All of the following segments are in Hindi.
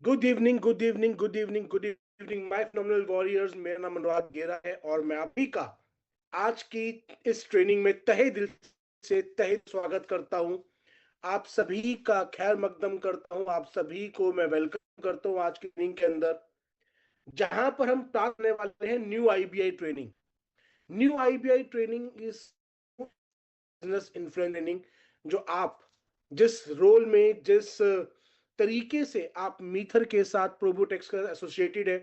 Good evening, good evening, good evening, good evening my phenomenal warriors. मेरा नाम अनुराग गेरा है और मैं आप ही का आज की इस ट्रेनिंग में तहे स्वागत करता हूं। आप सभी का खैर मकदम करता हूं। आप सभी को मैं वेलकम करता हूं आज की ट्रेनिंग के अंदर, जहां पर हम बात करने वाले हैं new IBI training. New IBI training is business influence training, जो आप जिस रोल में, जिस तरीके से आप मीथर के साथ प्रोबोटेक्स का एसोसिएटेड है,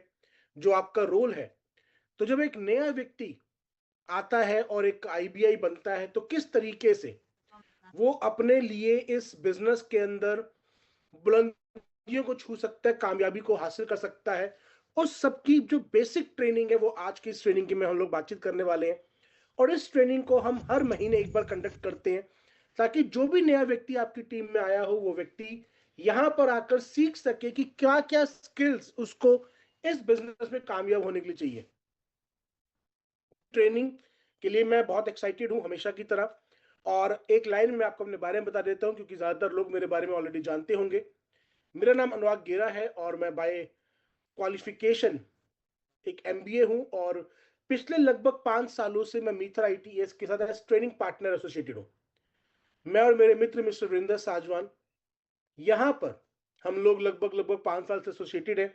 जो आपका रोल है। तो जब एक नया व्यक्ति आता है और एक आईबीआई बनता है, तो किस तरीके से वो अपने लिए इस बिजनेस के अंदर बुलंदियों को छू सकता है, कामयाबी को हासिल कर सकता है। उस सबकी जो बेसिक ट्रेनिंग है, वो आज की इस ट्रेनिंग की में हम लोग बातचीत करने वाले हैं। और इस ट्रेनिंग को हम हर महीने एक बार कंडक्ट करते हैं, ताकि जो भी नया व्यक्ति आपकी टीम में आया हो, वो व्यक्ति यहां पर आकर सीख सके कि क्या क्या स्किल्स उसको इस बिजनेस में कामयाब होने के लिए चाहिए। ट्रेनिंग के लिए मैं बहुत एक्साइटेड हूं, हमेशा की तरह। और एक लाइन में आपको अपने बारे में बता देता हूं, क्योंकि ज्यादातर लोग मेरे बारे में ऑलरेडी जानते होंगे। मेरा नाम अनुराग गेरा है और मैं बाय क्वालिफिकेशन एक एमबीए हूं, और पिछले लगभग 5 सालों से मैं मीथर आईटीएस के साथ एज ट्रेनिंग पार्टनर एसोसिएटेड हूं। मैं और मेरे मित्र मिस्टर वीरेंद्र साजवान, यहाँ पर हम लोग लगभग लगभग 5 साल से एसोसिएटेड है।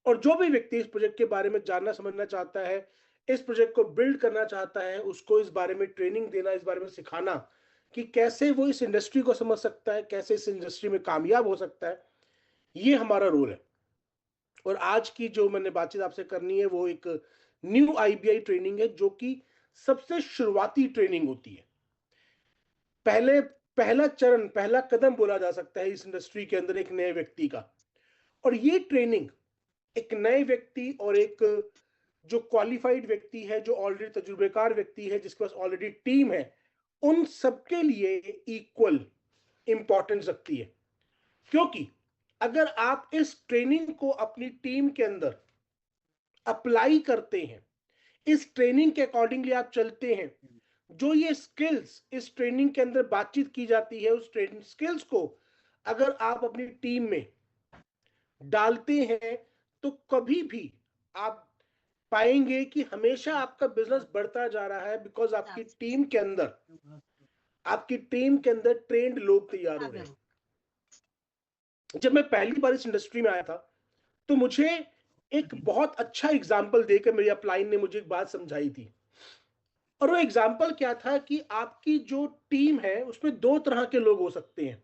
और जो भी व्यक्ति इस प्रोजेक्ट के बारे में जानना समझना चाहता है, इस प्रोजेक्ट को बिल्ड करना चाहता है, उसको इस बारे में ट्रेनिंग देना, इस बारे में सिखाना कि कैसे वो इस इंडस्ट्री को समझ सकता है, कैसे इस इंडस्ट्री में कामयाब हो सकता है, ये हमारा रोल है। और आज की जो मैंने बातचीत आपसे करनी है, वो एक न्यू आईबीआई ट्रेनिंग है, जो कि सबसे शुरुआती ट्रेनिंग होती है। पहला चरण, पहला कदम बोला जा सकता है इस इंडस्ट्री के अंदर एक नए व्यक्ति का। और ये ट्रेनिंग एक नए व्यक्ति और एक जो क्वालिफाइड व्यक्ति है, जो ऑलरेडी तजुर्बेकार व्यक्ति है, जिसके पास ऑलरेडी टीम है, उन सबके लिए इक्वल इंपॉर्टेंस रखती है। क्योंकि अगर आप इस ट्रेनिंग को अपनी टीम के अंदर अप्लाई करते हैं, इस ट्रेनिंग के अकॉर्डिंगली आप चलते हैं, जो ये स्किल्स इस ट्रेनिंग के अंदर बातचीत की जाती है, उस ट्रेनिंग स्किल्स को अगर आप अपनी टीम में डालते हैं, तो कभी भी आप पाएंगे कि हमेशा आपका बिजनेस बढ़ता जा रहा है, बिकॉज आपकी टीम के अंदर ट्रेंड लोग तैयार हो रहे हैं। जब मैं पहली बार इस इंडस्ट्री में आया था, तो मुझे एक बहुत अच्छा एग्जाम्पल देकर मेरी अपलाइन ने मुझे एक बात समझाई थी। और वो एग्जाम्पल क्या था कि आपकी जो टीम है, उसमें दो तरह के लोग हो सकते हैं।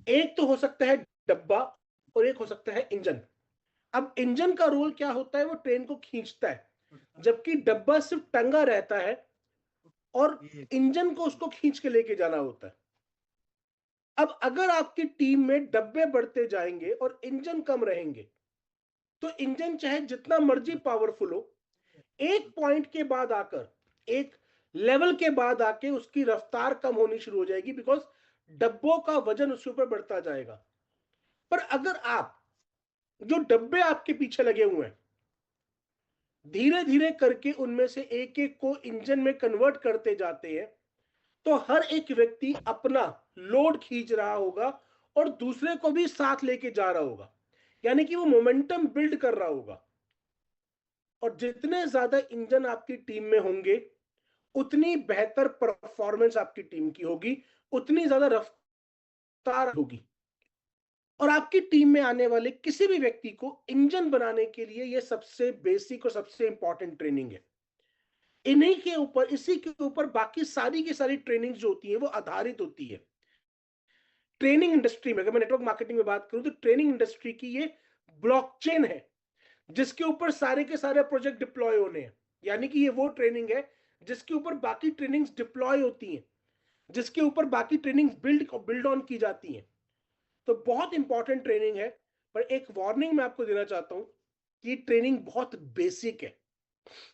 एक तो हो सकता है डब्बा, और एक हो सकता है इंजन। अब इंजन का रोल क्या होता है, वो ट्रेन को खींचता है, जबकि डब्बा सिर्फ टंगा रहता है और इंजन को उसको खींच के लेके जाना होता है। अब अगर आपकी टीम में डब्बे बढ़ते जाएंगे और इंजन कम रहेंगे, तो इंजन चाहे जितना मर्जी पावरफुल हो, एक पॉइंट के बाद आकर, एक लेवल के बाद आके उसकी रफ्तार कम होनी शुरू हो जाएगी, बिकॉज डब्बों का वजन उसके ऊपर बढ़ता जाएगा। पर अगर आप, जो डब्बे आपके पीछे लगे हुए हैं, धीरे धीरे करके उनमें से एक एक को इंजन में कन्वर्ट करते जाते हैं, तो हर एक व्यक्ति अपना लोड खींच रहा होगा और दूसरे को भी साथ लेके जा रहा होगा, यानी कि वो मोमेंटम बिल्ड कर रहा होगा। और जितने ज्यादा इंजन आपकी टीम में होंगे, उतनी बेहतर परफॉर्मेंस आपकी टीम की होगी, उतनी ज्यादा रफ्तार होगी। और आपकी टीम में आने वाले किसी भी व्यक्ति को इंजन बनाने के लिए यह सबसे बेसिक और सबसे इंपॉर्टेंट ट्रेनिंग है। इन्हीं के ऊपर, इसी के ऊपर बाकी सारी की सारी ट्रेनिंग जो होती है, वो आधारित होती है। ट्रेनिंग इंडस्ट्री में, अगर मैं नेटवर्क मार्केटिंग में बात करूं, तो ट्रेनिंग इंडस्ट्री की ये ब्लॉकचेन है, जिसके ऊपर सारे के सारे प्रोजेक्ट डिप्लॉय होने हैं। यानी कि ये वो ट्रेनिंग है जिसके ऊपर बाकी ट्रेनिंग्स डिप्लॉय होती हैं, जिसके ऊपर बाकी ट्रेनिंग्स बिल्ड ऑन की जाती हैं। तो बहुत इंपॉर्टेंट ट्रेनिंग है। पर एक वार्निंग मैं आपको देना चाहता हूं कि ट्रेनिंग बहुत बेसिक है,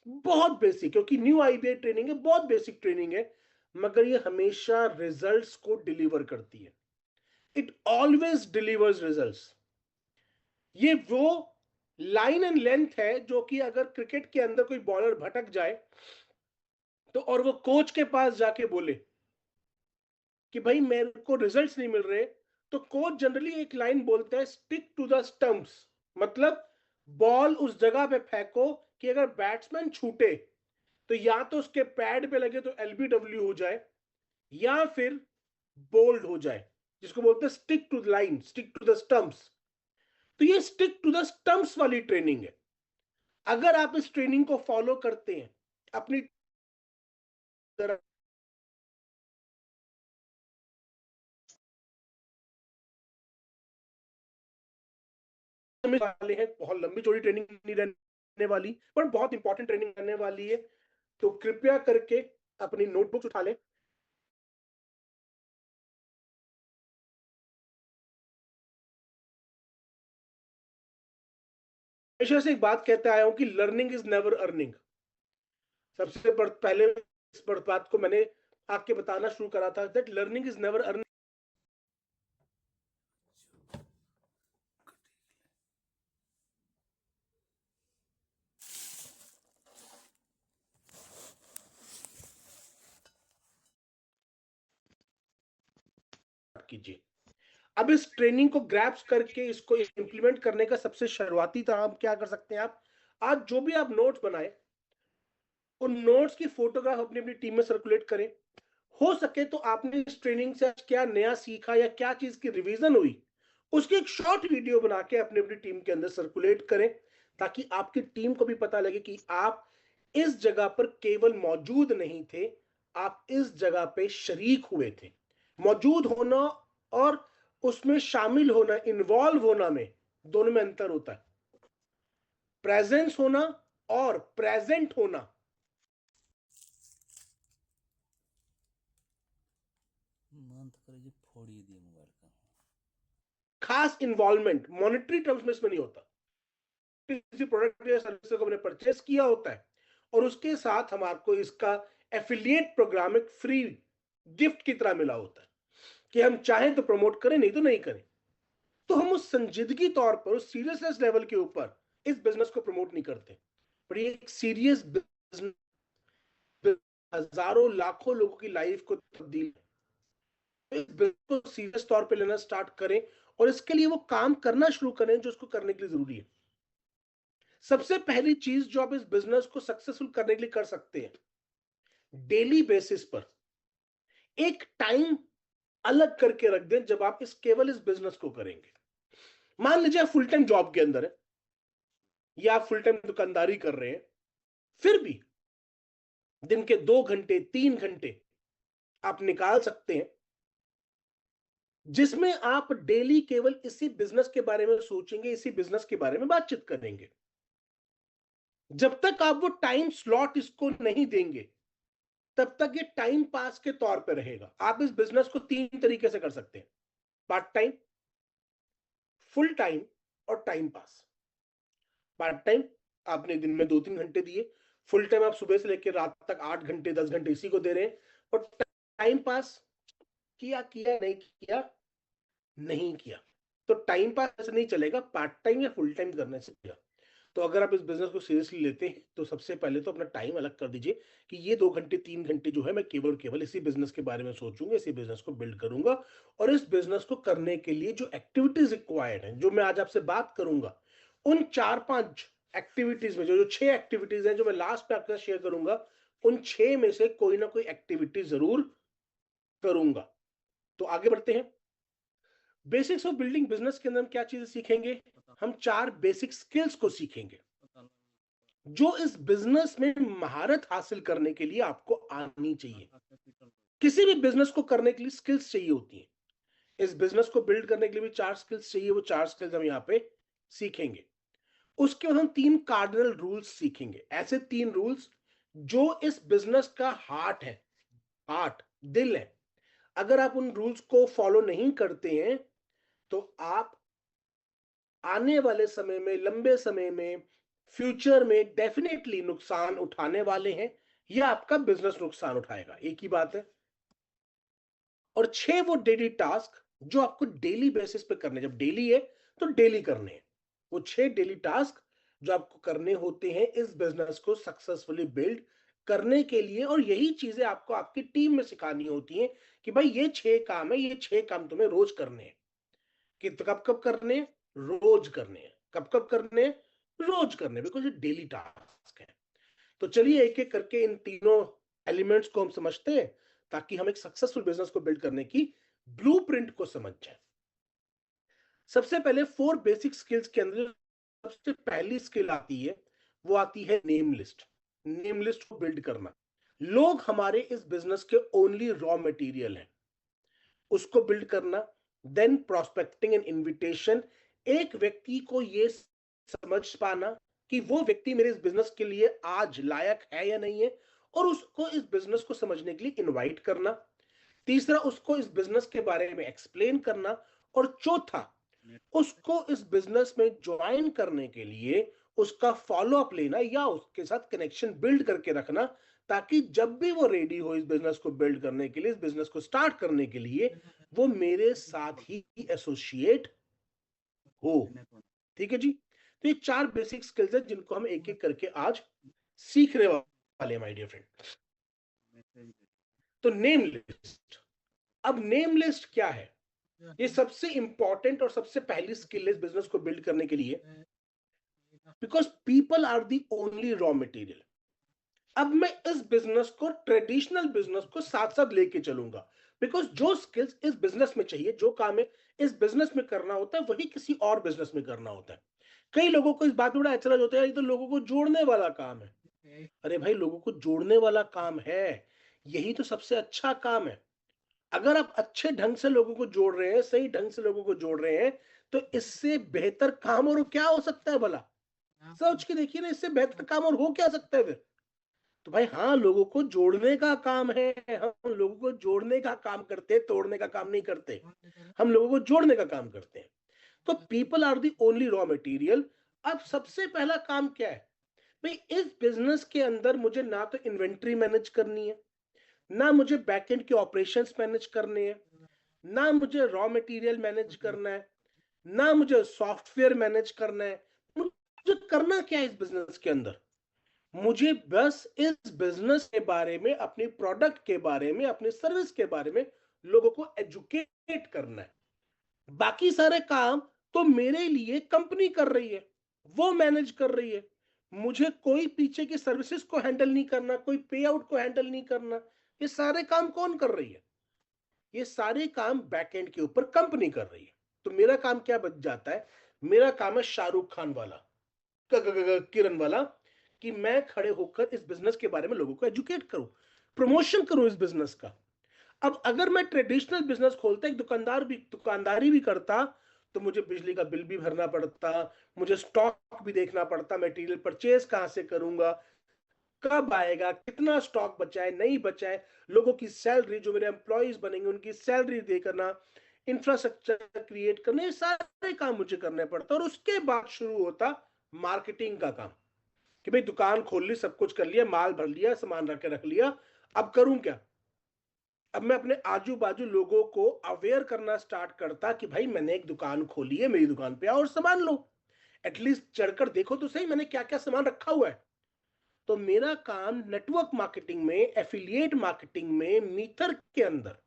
बहुत बेसिक, क्योंकि न्यू आईबीआई ट्रेनिंग है, बहुत बेसिक ट्रेनिंग है, मगर ये हमेशा रिजल्ट्स को डिलीवर करती है। It always delivers results. ये वो लाइन एंड लेंथ है, जो कि अगर क्रिकेट के अंदर कोई बॉलर भटक जाए, तो और वो कोच के पास जाके बोले कि भाई मेरे को रिजल्ट्स नहीं मिल रहे, तो कोच जनरली एक लाइन बोलता है, स्टिक टू द स्टंप्स, मतलब बॉल उस जगह पे फेंको कि अगर बैट्समैन छूटे तो या तो उसके पैड पे लगे तो एलबीडब्ल्यू हो जाए, या फिर बोल्ड हो जाए, जिसको बोलते हैं stick to the line, stick to the stumps. तो ये स्टिक टू द स्टंप्स वाली ट्रेनिंग है। अगर आप इस ट्रेनिंग को फॉलो करते हैं अपनी तरह वाले हैं, बहुत लंबी चौड़ी ट्रेनिंग नहीं रहने वाली, पर बहुत इंपॉर्टेंट ट्रेनिंग रहने वाली है। तो कृपया करके अपनी नोटबुक्स उठा लें। हमेशा से एक बात कहते आया हूं कि लर्निंग इज नेवर अर्निंग। सबसे पहले इस बात को मैंने आपके बताना शुरू करा था, that learning is never earning. कीजिए। अब इस ट्रेनिंग को ग्रैप्स करके इसको इंप्लीमेंट करने का सबसे शुरुआती तरह हम क्या कर सकते हैं, आप आज जो भी आप नोट्स बनाए उन नोट्स की फोटोग्राफ अपनी अपनी टीम में सर्कुलेट करें। हो सके तो आपने इस ट्रेनिंग से क्या नया सीखा या क्या चीज की रिवीजन हुई, उसकी एक शॉर्ट वीडियो बना के अपनी अपनी टीम के अंदर सर्कुलेट करें, ताकि आपकी टीम को भी पता लगे कि आप इस जगह पर केवल मौजूद नहीं थे, आप इस जगह पे शरीक हुए थे। मौजूद होना और उसमें शामिल होना, इन्वॉल्व होना में दोनों में अंतर होता है। प्रेजेंस होना और प्रेजेंट होना। खास इन्वॉल्वमेंट मॉनेटरी टर्म्स में इसमें नहीं होता। किसी प्रोडक्ट या सर्विस को हमने परचेस किया होता है और उसके साथ हमारे इसका एफिलिएट प्रोग्राम एक फ्री गिफ्ट की तरह मिला होता है कि हम चाहें तो प्रमोट करें, नहीं तो नहीं करें। तो हम उस संजीदगी तौर पर, उस सीरियसनेस लेवल के ऊपर इस बिजनेस को प्रमोट नहीं करते। पर ये एक सीरियस बिजनेस, हजारों लाखों लोगों की लाइफ को तब्दील, इस बिजनेस को सीरियस तौर पे लेना स्टार्ट करें और इसके लिए वो काम करना शुरू करें जो उसको करने के लिए जरूरी है। सबसे पहली चीज जो आप इस बिजनेस को सक्सेसफुल करने के लिए कर सकते हैं, डेली बेसिस पर एक टाइम अलग करके रख दें जब आप केवल इस बिजनेस को करेंगे। मान लीजिए आप फुल टाइम जॉब के अंदर है या आप फुल टाइम दुकानदारी कर रहे हैं, फिर भी दिन के 2 घंटे 3 घंटे आप निकाल सकते हैं जिसमें आप डेली केवल इसी बिजनेस के बारे में सोचेंगे, इसी बिजनेस के बारे में बातचीत करेंगे। जब तक आप वो टाइम स्लॉट इसको नहीं देंगे तब तक ये टाइम पास के तौर पर रहेगा। आप इस बिजनेस को 3 तरीके से कर सकते हैं, पार्ट टाइम, फुल टाइम और टाइम पास। पार्ट टाइम आपने दिन में 2-3 घंटे दिए, फुल टाइम आप सुबह से लेकर रात तक 8 घंटे 10 घंटे इसी को दे रहे हैं, और टाइम पास किया किया नहीं किया नहीं किया। तो टाइम पास नहीं चलेगा, पार्ट टाइम या फुल टाइम करने से चलेगा। तो अगर आप इस बिजनेस को सीरियसली लेते हैं तो सबसे पहले तो अपना टाइम अलग कर दीजिए कि ये 2 घंटे 3 घंटे जो है मैं केवल केवल इसी बिजनेस के बारे में सोचूंगा, इसी बिजनेस को बिल्ड करूंगा। और इस बिजनेस को करने के लिए जो एक्टिविटीज रिक्वायर्ड है, जो मैं आज आपसे बात करूंगा, उन 4-5 एक्टिविटीज में जो 6 एक्टिविटीज हैं जो मैं लास्ट में आपके साथ शेयर करूंगा, उन 6 में से कोई ना कोई एक्टिविटी जरूर करूंगा। तो आगे बढ़ते हैं। बेसिक्स ऑफ बिल्डिंग बिजनेस के अंदर हम क्या चीजें सीखेंगे, हम 4 बेसिक स्किल्स को सीखेंगे जो इस बिजनेस में महारत हासिल करने के लिए आपको आनी चाहिए। किसी भी बिजनेस को करने के लिए स्किल्स चाहिए होती हैं। इस बिजनेस को बिल्ड करने के लिए भी 4 स्किल्स चाहिए, वो 4 स्किल्स हम यहाँ पे सीखेंगे। उसके बाद हम 3 कार्डिनल रूल्स सीखेंगे, ऐसे 3 रूल्स जो इस बिजनेस का हार्ट है, हार्ट दिल है। अगर आप उन रूल्स को फॉलो नहीं करते हैं तो आप आने वाले समय में, लंबे समय में, फ्यूचर में डेफिनेटली नुकसान उठाने वाले हैं या आपका बिजनेस नुकसान उठाएगा, एक ही बात है। और 6 वो डेली टास्क जो आपको डेली बेसिस पे करने, जब डेली है तो डेली करने हैं वो 6 डेली टास्क जो आपको करने होते हैं इस बिजनेस को सक्सेसफुली बिल्ड करने के लिए। और यही चीजें आपको आपकी टीम में सिखानी होती हैं कि भाई ये 6 काम है, ये 6 काम तुम्हें रोज करने हैं। कि कब कब करने हैं, रोज करने हैं, कब कब करने हैं, रोज करने, बिकॉज ये डेली टास्क है। तो चलिए एक एक करके इन तीनों एलिमेंट्स को हम समझते हैं, ताकि हम एक सक्सेसफुल बिजनेस को बिल्ड करने की ब्लूप्रिंट को समझ जाए। सबसे पहले 4 बेसिक स्किल्स के अंदर सबसे पहली स्किल आती है, वो आती है नेम लिस्ट। नेम लिस्ट को बिल्ड करना। लोग हमारे इस बिजनेस के ओनली रॉ मटेरियल हैं, उसको बिल्ड करना। देन प्रोस्पेक्टिंग एंड इनविटेशन, एक व्यक्ति को ये समझ पाना कि वो व्यक्ति मेरे इस बिजनेस के लिए आज लायक है या नहीं है, और उसको इस बिजनेस को समझने के लिए इनवाइट करना। तीसरा, उसको इस बिजनेस के बारे में एक्सप्लेन करना। और चौथा, उसको इस बिजनेस में ज्वाइन करने के लिए उसका फॉलो अप लेना या उसके साथ कनेक्शन बिल्ड करके रखना, ताकि जब भी वो रेडी हो इस बिजनेस को बिल्ड करने के लिए, इस बिजनेस को स्टार्ट करने के लिए, वो मेरे साथ ही एसोसिएट हो। ठीक है जी। तो ये 4 बेसिक स्किल्स हैं जिनको हम एक एक करके आज सीखने वाले हैं माय डियर फ्रेंड। तो नेम लिस्ट। अब नेम लिस्ट क्या है? ये सबसे इंपॉर्टेंट और सबसे पहली स्किल है इस बिजनेस को बिल्ड करने के लिए, because people are the only raw material. अब मैं इस बिजनेस को, ट्रेडिशनल बिजनेस को साथ साथ लेके चलूंगा, बिकॉज जो स्किल्स इस बिजनेस में चाहिए, जो काम है इस बिजनेस में करना होता है, वही किसी और बिजनेस में करना होता है। कई लोगों को इस बात में बड़ा ऐतराज होता है, ये तो लोगों को जोड़ने वाला काम है। अरे भाई, लोगों को जोड़ने वाला काम है, यही तो सबसे अच्छा काम है। अगर आप अच्छे ढंग से लोगों को जोड़ रहे हैं, सही ढंग से लोगों को जोड़ रहे हैं, तो इससे बेहतर काम और क्या हो सकता है भला? सोच के देखिए ना, इससे बेहतर काम और हो क्या सकता है फिर? तो भाई हाँ, लोगों को जोड़ने का काम है, हम लोगों को जोड़ने का काम करते हैं, तोड़ने का काम नहीं करते। हम लोगों को जोड़ने का काम करते हैं। तो people are the only raw material. अब सबसे पहला काम क्या है भाई? इस बिजनेस के अंदर मुझे ना तो इन्वेंट्री मैनेज करनी है, ना मुझे बैकएंड के ऑपरेशंस मैनेज करने हैं, ना मुझे रॉ मटेरियल मैनेज करना है, ना मुझे सॉफ्टवेयर मैनेज करना है। मुझे करना क्या है इस बिजनेस के अंदर? मुझे बस इस बिजनेस के बारे में, अपने प्रोडक्ट के बारे में, अपने सर्विस के बारे में लोगों को एजुकेट करना है। बाकी सारे काम तो मेरे लिए कंपनी कर रही है, वो मैनेज कर रही है। मुझे कोई पीछे की सर्विसेज को हैंडल नहीं करना, कोई पे आउट को हैंडल नहीं करना। ये सारे काम कौन कर रही है? ये सारे काम बैकएंड के ऊपर कंपनी कर रही है। तो मेरा काम क्या बच जाता है? मेरा काम है शाहरुख खान वाला, किरण वाला, कि मैं खड़े होकर इस बिजनेस के बारे में लोगों को एजुकेट करूं, प्रमोशन करूं इस बिजनेस का। अब अगर मैं ट्रेडिशनल बिजनेस खोलता, एक दुकानदारी भी करता, तो मुझे बिजली का बिल भी भरना पड़ता, मुझे स्टॉक भी देखना पड़ता, मटेरियल परचेज कहां से करूंगा, कब आएगा, कितना स्टॉक बचा है, नहीं बचा है, लोगों की सैलरी, जो मेरे एम्प्लॉयज बनेंगे उनकी सैलरी दे करना, इंफ्रास्ट्रक्चर क्रिएट करना, ये सारे काम मुझे करने पड़ता। और उसके बाद शुरू होता मार्केटिंग का काम, कि भाई दुकान खोल ली, सब कुछ कर लिया, माल भर लिया, सामान रख लिया, अब करूं क्या? अब मैं अपने आजू बाजू लोगों को अवेयर करना स्टार्ट करता कि भाई मैंने एक दुकान खोली है, मेरी दुकान पे आओ और सामान लो, एटलीस्ट चढ़कर देखो तो सही मैंने क्या क्या सामान रखा हुआ है। तो मेरा काम नेटवर्क मार्केटिंग में, एफिलिएट मार्केटिंग में, मीटर के अंदर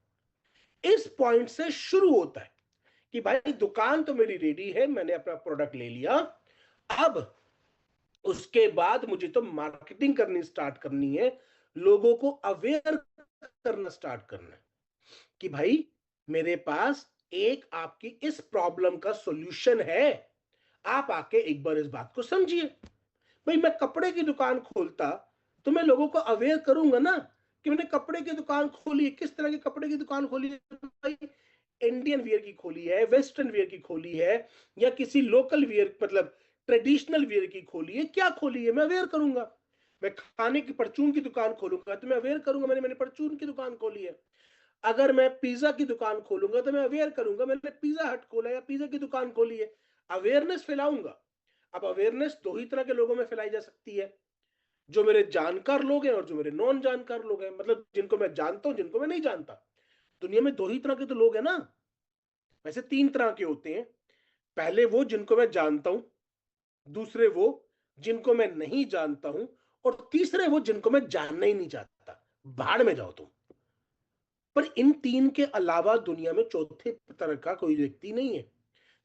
इस पॉइंट से शुरू होता है कि भाई दुकान तो मेरी रेडी है, मैंने अपना प्रोडक्ट ले लिया, अब उसके बाद मुझे तो मार्केटिंग करनी स्टार्ट करनी है, लोगों को अवेयर करना स्टार्ट करना है कि भाई मेरे पास एक आपकी इस प्रॉब्लम का सॉल्यूशन है, आप आके एक बार इस बात को समझिए। भाई मैं कपड़े की दुकान खोलता तो मैं लोगों को अवेयर करूंगा ना कि मैंने कपड़े की दुकान खोली है, किस तरह की कपड़े की दुकान खोली है भाई? इंडियन वियर की खोली है, वेस्टर्न वियर की खोली है, या किसी लोकल वियर मतलब ट्रेडिशनल वियर की खोली है, क्या खोली है, मैं अवेयर करूंगा। मैं खाने की परचून की दुकान खोलूंगा तो मैं अवेयर करूंगा, मैंने परचून की दुकान खोली है। अगर मैं पिज्जा की दुकान खोलूंगा तो मैं अवेयर करूंगा, मैंने पिज्जा हट खोला या पिज्जा की दुकान खोली है, अवेयरनेस फैलाऊंगा। अब अवेयरनेस दो ही तरह के लोगों में फैलाई जा सकती है, जो मेरे जानकार लोग हैं और जो मेरे नॉन जानकार लोग हैं, मतलब जिनको मैं जानता हूं, जिनको मैं नहीं जानता। दुनिया में दो ही तरह के तो लोग हैं ना, वैसे 3 तरह के होते हैं। पहले वो जिनको मैं जानता हूं, दूसरे वो जिनको मैं नहीं जानता हूं, और तीसरे वो जिनको मैं जानना ही नहीं चाहता। भाड़ में जाओ तुम। पर इन 3 के अलावा दुनिया में चौथे तरह का कोई व्यक्ति नहीं है।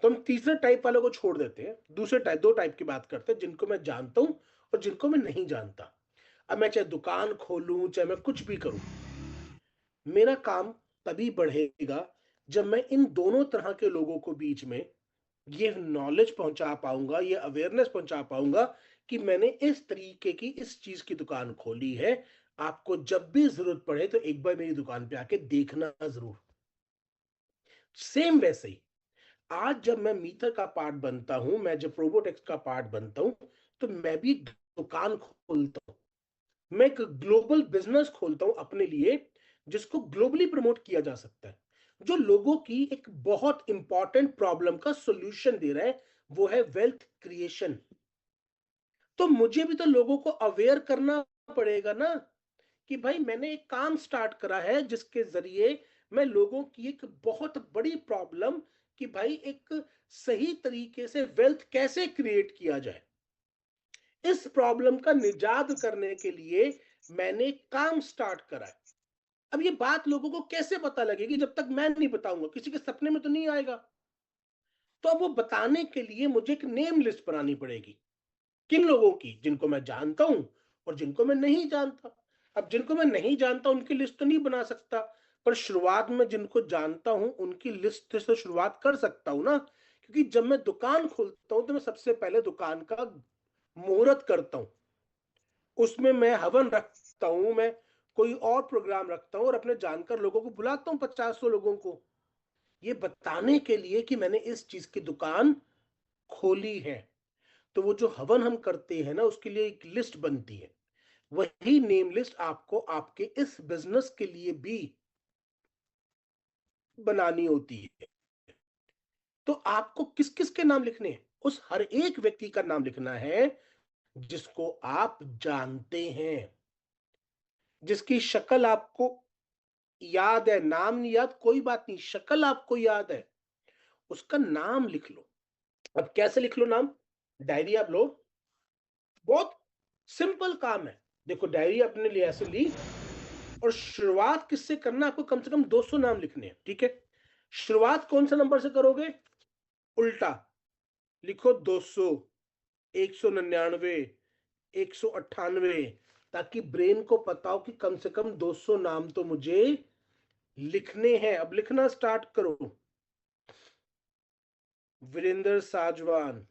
तो हम तीसरे टाइप वालों को छोड़ देते हैं, दूसरे टाइप, दो टाइप की बात करते हैं, जिनको मैं जानता हूं और जिनको मैं नहीं जानता। अब मैं चाहे दुकान खोलूं, चाहे मैं कुछ भी करूं, मेरा काम तभी बढ़ेगा जब मैं इन दोनों तरह के लोगों को बीच में ये नॉलेज पहुंचा पाऊंगा, ये अवेयरनेस पहुंचा पाऊंगा कि मैंने इस तरीके की इस चीज की दुकान खोली है। आपको जब भी जरूरत पड़े तो एक बार मेरी दुकान पे आके देखना जरूर। सेम वैसे ही आज जब मैं मीटर का पार्ट बनता हूं, मैं जब रोबोटेक्स का पार्ट बनता हूं, तो मैं भी एक दुकान खोलता हूं, मैं एक ग्लोबल बिजनेस खोलता हूं अपने लिए, जिसको ग्लोबली प्रमोट किया जा सकता है, जो लोगों की एक बहुत इंपॉर्टेंट प्रॉब्लम का सॉल्यूशन दे रहा है, वो है वेल्थ क्रिएशन। तो मुझे भी तो लोगों को अवेयर करना पड़ेगा ना, कि भाई मैंने एक काम स्टार्ट करा है जिसके जरिए मैं लोगों की एक बहुत बड़ी प्रॉब्लम, कि भाई एक सही तरीके से वेल्थ कैसे क्रिएट किया जाए, इस प्रॉब्लम का निजात करने के लिए मैंने काम स्टार्ट करा है। अब ये बात लोगों को कैसे पता लगेगी जब तक मैं नहीं बताऊंगा, किसी के सपने में तो नहीं आएगा। तो अब वो बताने के लिए मुझे एक नेम लिस्ट बनानी पड़ेगी, किन लोगों की, जिनको मैं जानता हूं और जिनको मैं नहीं जानता। अब जिनको मैं नहीं जानता उनकी लिस्ट तो नहीं बना सकता, पर शुरुआत में जिनको जानता हूं उनकी लिस्ट से शुरुआत कर सकता हूं ना, क्योंकि जब मैं दुकान खोलता हूं तो मैं सबसे पहले दुकान का मुहूर्त करता हूं, उसमें मैं हवन रखता हूं, मैं कोई और प्रोग्राम रखता हूं और अपने जानकार लोगों को बुलाता हूं, 50-100 लोगों को, ये बताने के लिए कि मैंने इस चीज की दुकान खोली है। तो वो जो हवन हम करते हैं ना, उसके लिए एक लिस्ट बनती है, वही नेम लिस्ट आपको आपके इस बिजनेस के लिए भी बनानी होती है। तो आपको किस किस के नाम लिखने हैं, उस हर एक व्यक्ति का नाम लिखना है जिसको आप जानते हैं, जिसकी शक्ल आपको याद है, नाम नहीं याद कोई बात नहीं, शक्ल आपको याद है, उसका नाम लिख लो। अब कैसे लिख लो नाम? डायरी आप लो, बहुत सिंपल काम है। देखो डायरी अपने लिए ऐसे ली, और शुरुआत किससे करना, आपको कम से कम 200 नाम लिखने हैं, ठीक है? शुरुआत कौन सा नंबर से करोगे? उल्टा लिखो, 200, 199, 198, ताकि ब्रेन को पता हो कि कम से कम 200 नाम तो मुझे लिखने हैं। अब लिखना स्टार्ट करो। वीरेंद्र साजवान,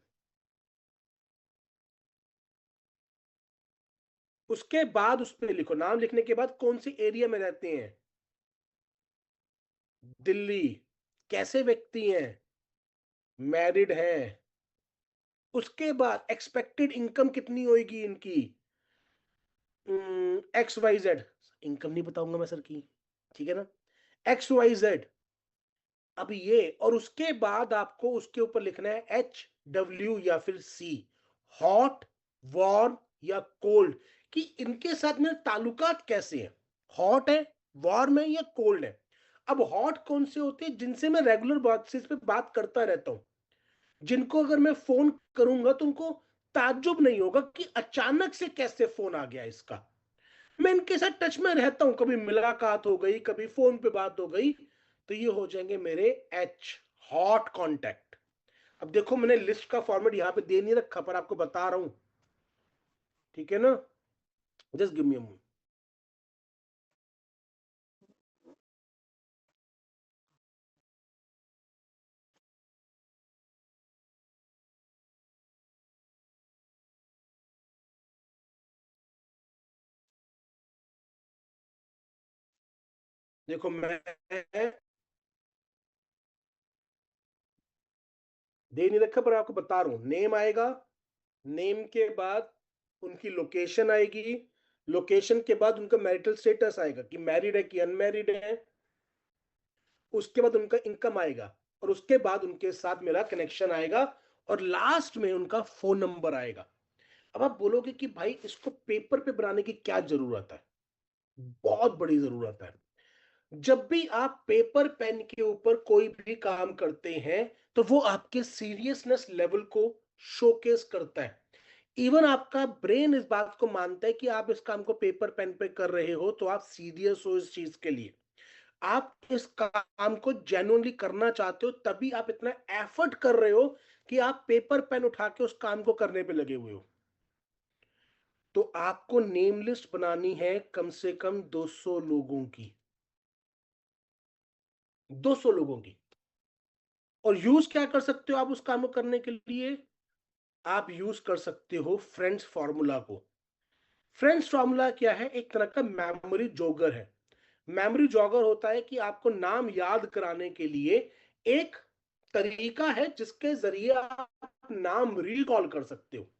उसके बाद उस पर लिखो, नाम लिखने के बाद कौन सी एरिया में रहते हैं, दिल्ली, कैसे व्यक्ति हैं, मैरिड हैं, उसके बाद एक्सपेक्टेड इनकम कितनी होगी इनकी, एक्स वाई जेड, इनकम नहीं बताऊंगा मैं सर की, ठीक है ना, एक्स वाई जेड। अब ये, और उसके बाद आपको उसके ऊपर लिखना है HW या फिर C, हॉट, वार्म या कोल्ड, कि इनके साथ मेरे ताल्लुकात कैसे हैं, हॉट है, वार्म है या कोल्ड है। अब हॉट कौन से होते हैं? जिनसे मैं रेगुलर बेसिस पे बात करता रहता हूं, जिनको अगर मैं फोन करूंगा तो उनको ताज्जुब नहीं होगा कि अचानक से कैसे फोन आ गया इसका। मैं इनके साथ टच में रहता हूं, कभी मुलाकात हो गई, कभी फोन पे बात हो गई, तो ये हो जाएंगे मेरे H, हॉट कॉन्टैक्ट। अब देखो मैंने लिस्ट का फॉर्मेट यहां पे दे नहीं रखा, पर आपको बता रहा हूं, ठीक है ना? Just give me a moment. देखो मैं दे नहीं रखा, पर आपको बता रहा हूं, नेम आएगा, नेम के बाद उनकी लोकेशन आएगी, लोकेशन के बाद उनका मैरिटल स्टेटस आएगा कि मैरिड है कि अनमैरिड है, उसके बाद उनका इनकम आएगा, और उसके बाद उनके साथ मेरा कनेक्शन आएगा, और लास्ट में उनका फोन नंबर आएगा। अब आप बोलोगे कि भाई इसको पेपर पे बनाने की क्या जरूरत है? बहुत बड़ी जरूरत है। जब भी आप पेपर पेन के ऊपर कोई भी काम करते हैं, तो वो आपके सीरियसनेस लेवल को शोकेस करता है। इवन आपका ब्रेन इस बात को मानता है कि आप इस काम को पेपर पेन पे कर रहे हो तो आप सीरियस हो इस चीज के लिए। आप इस काम को जेन्युइनली करना चाहते हो, तभी आप इतना एफर्ट कर रहे हो कि आप पेपर पेन उठा के उस काम को करने पे लगे हुए हो। तो आपको नेम लिस्ट बनानी है कम से कम 200 लोगों की, 200 लोगों की। और यूज क्या कर सकते हो आप उस काम को करने के लिए? आप यूज कर सकते हो फ्रेंड्स फॉर्मूला को। फ्रेंड्स फॉर्मूला क्या है? एक तरह का मेमोरी जोगर है। मेमोरी जॉगर होता है कि आपको नाम याद कराने के लिए एक तरीका है जिसके जरिए आप नाम रिकॉल कर सकते हो।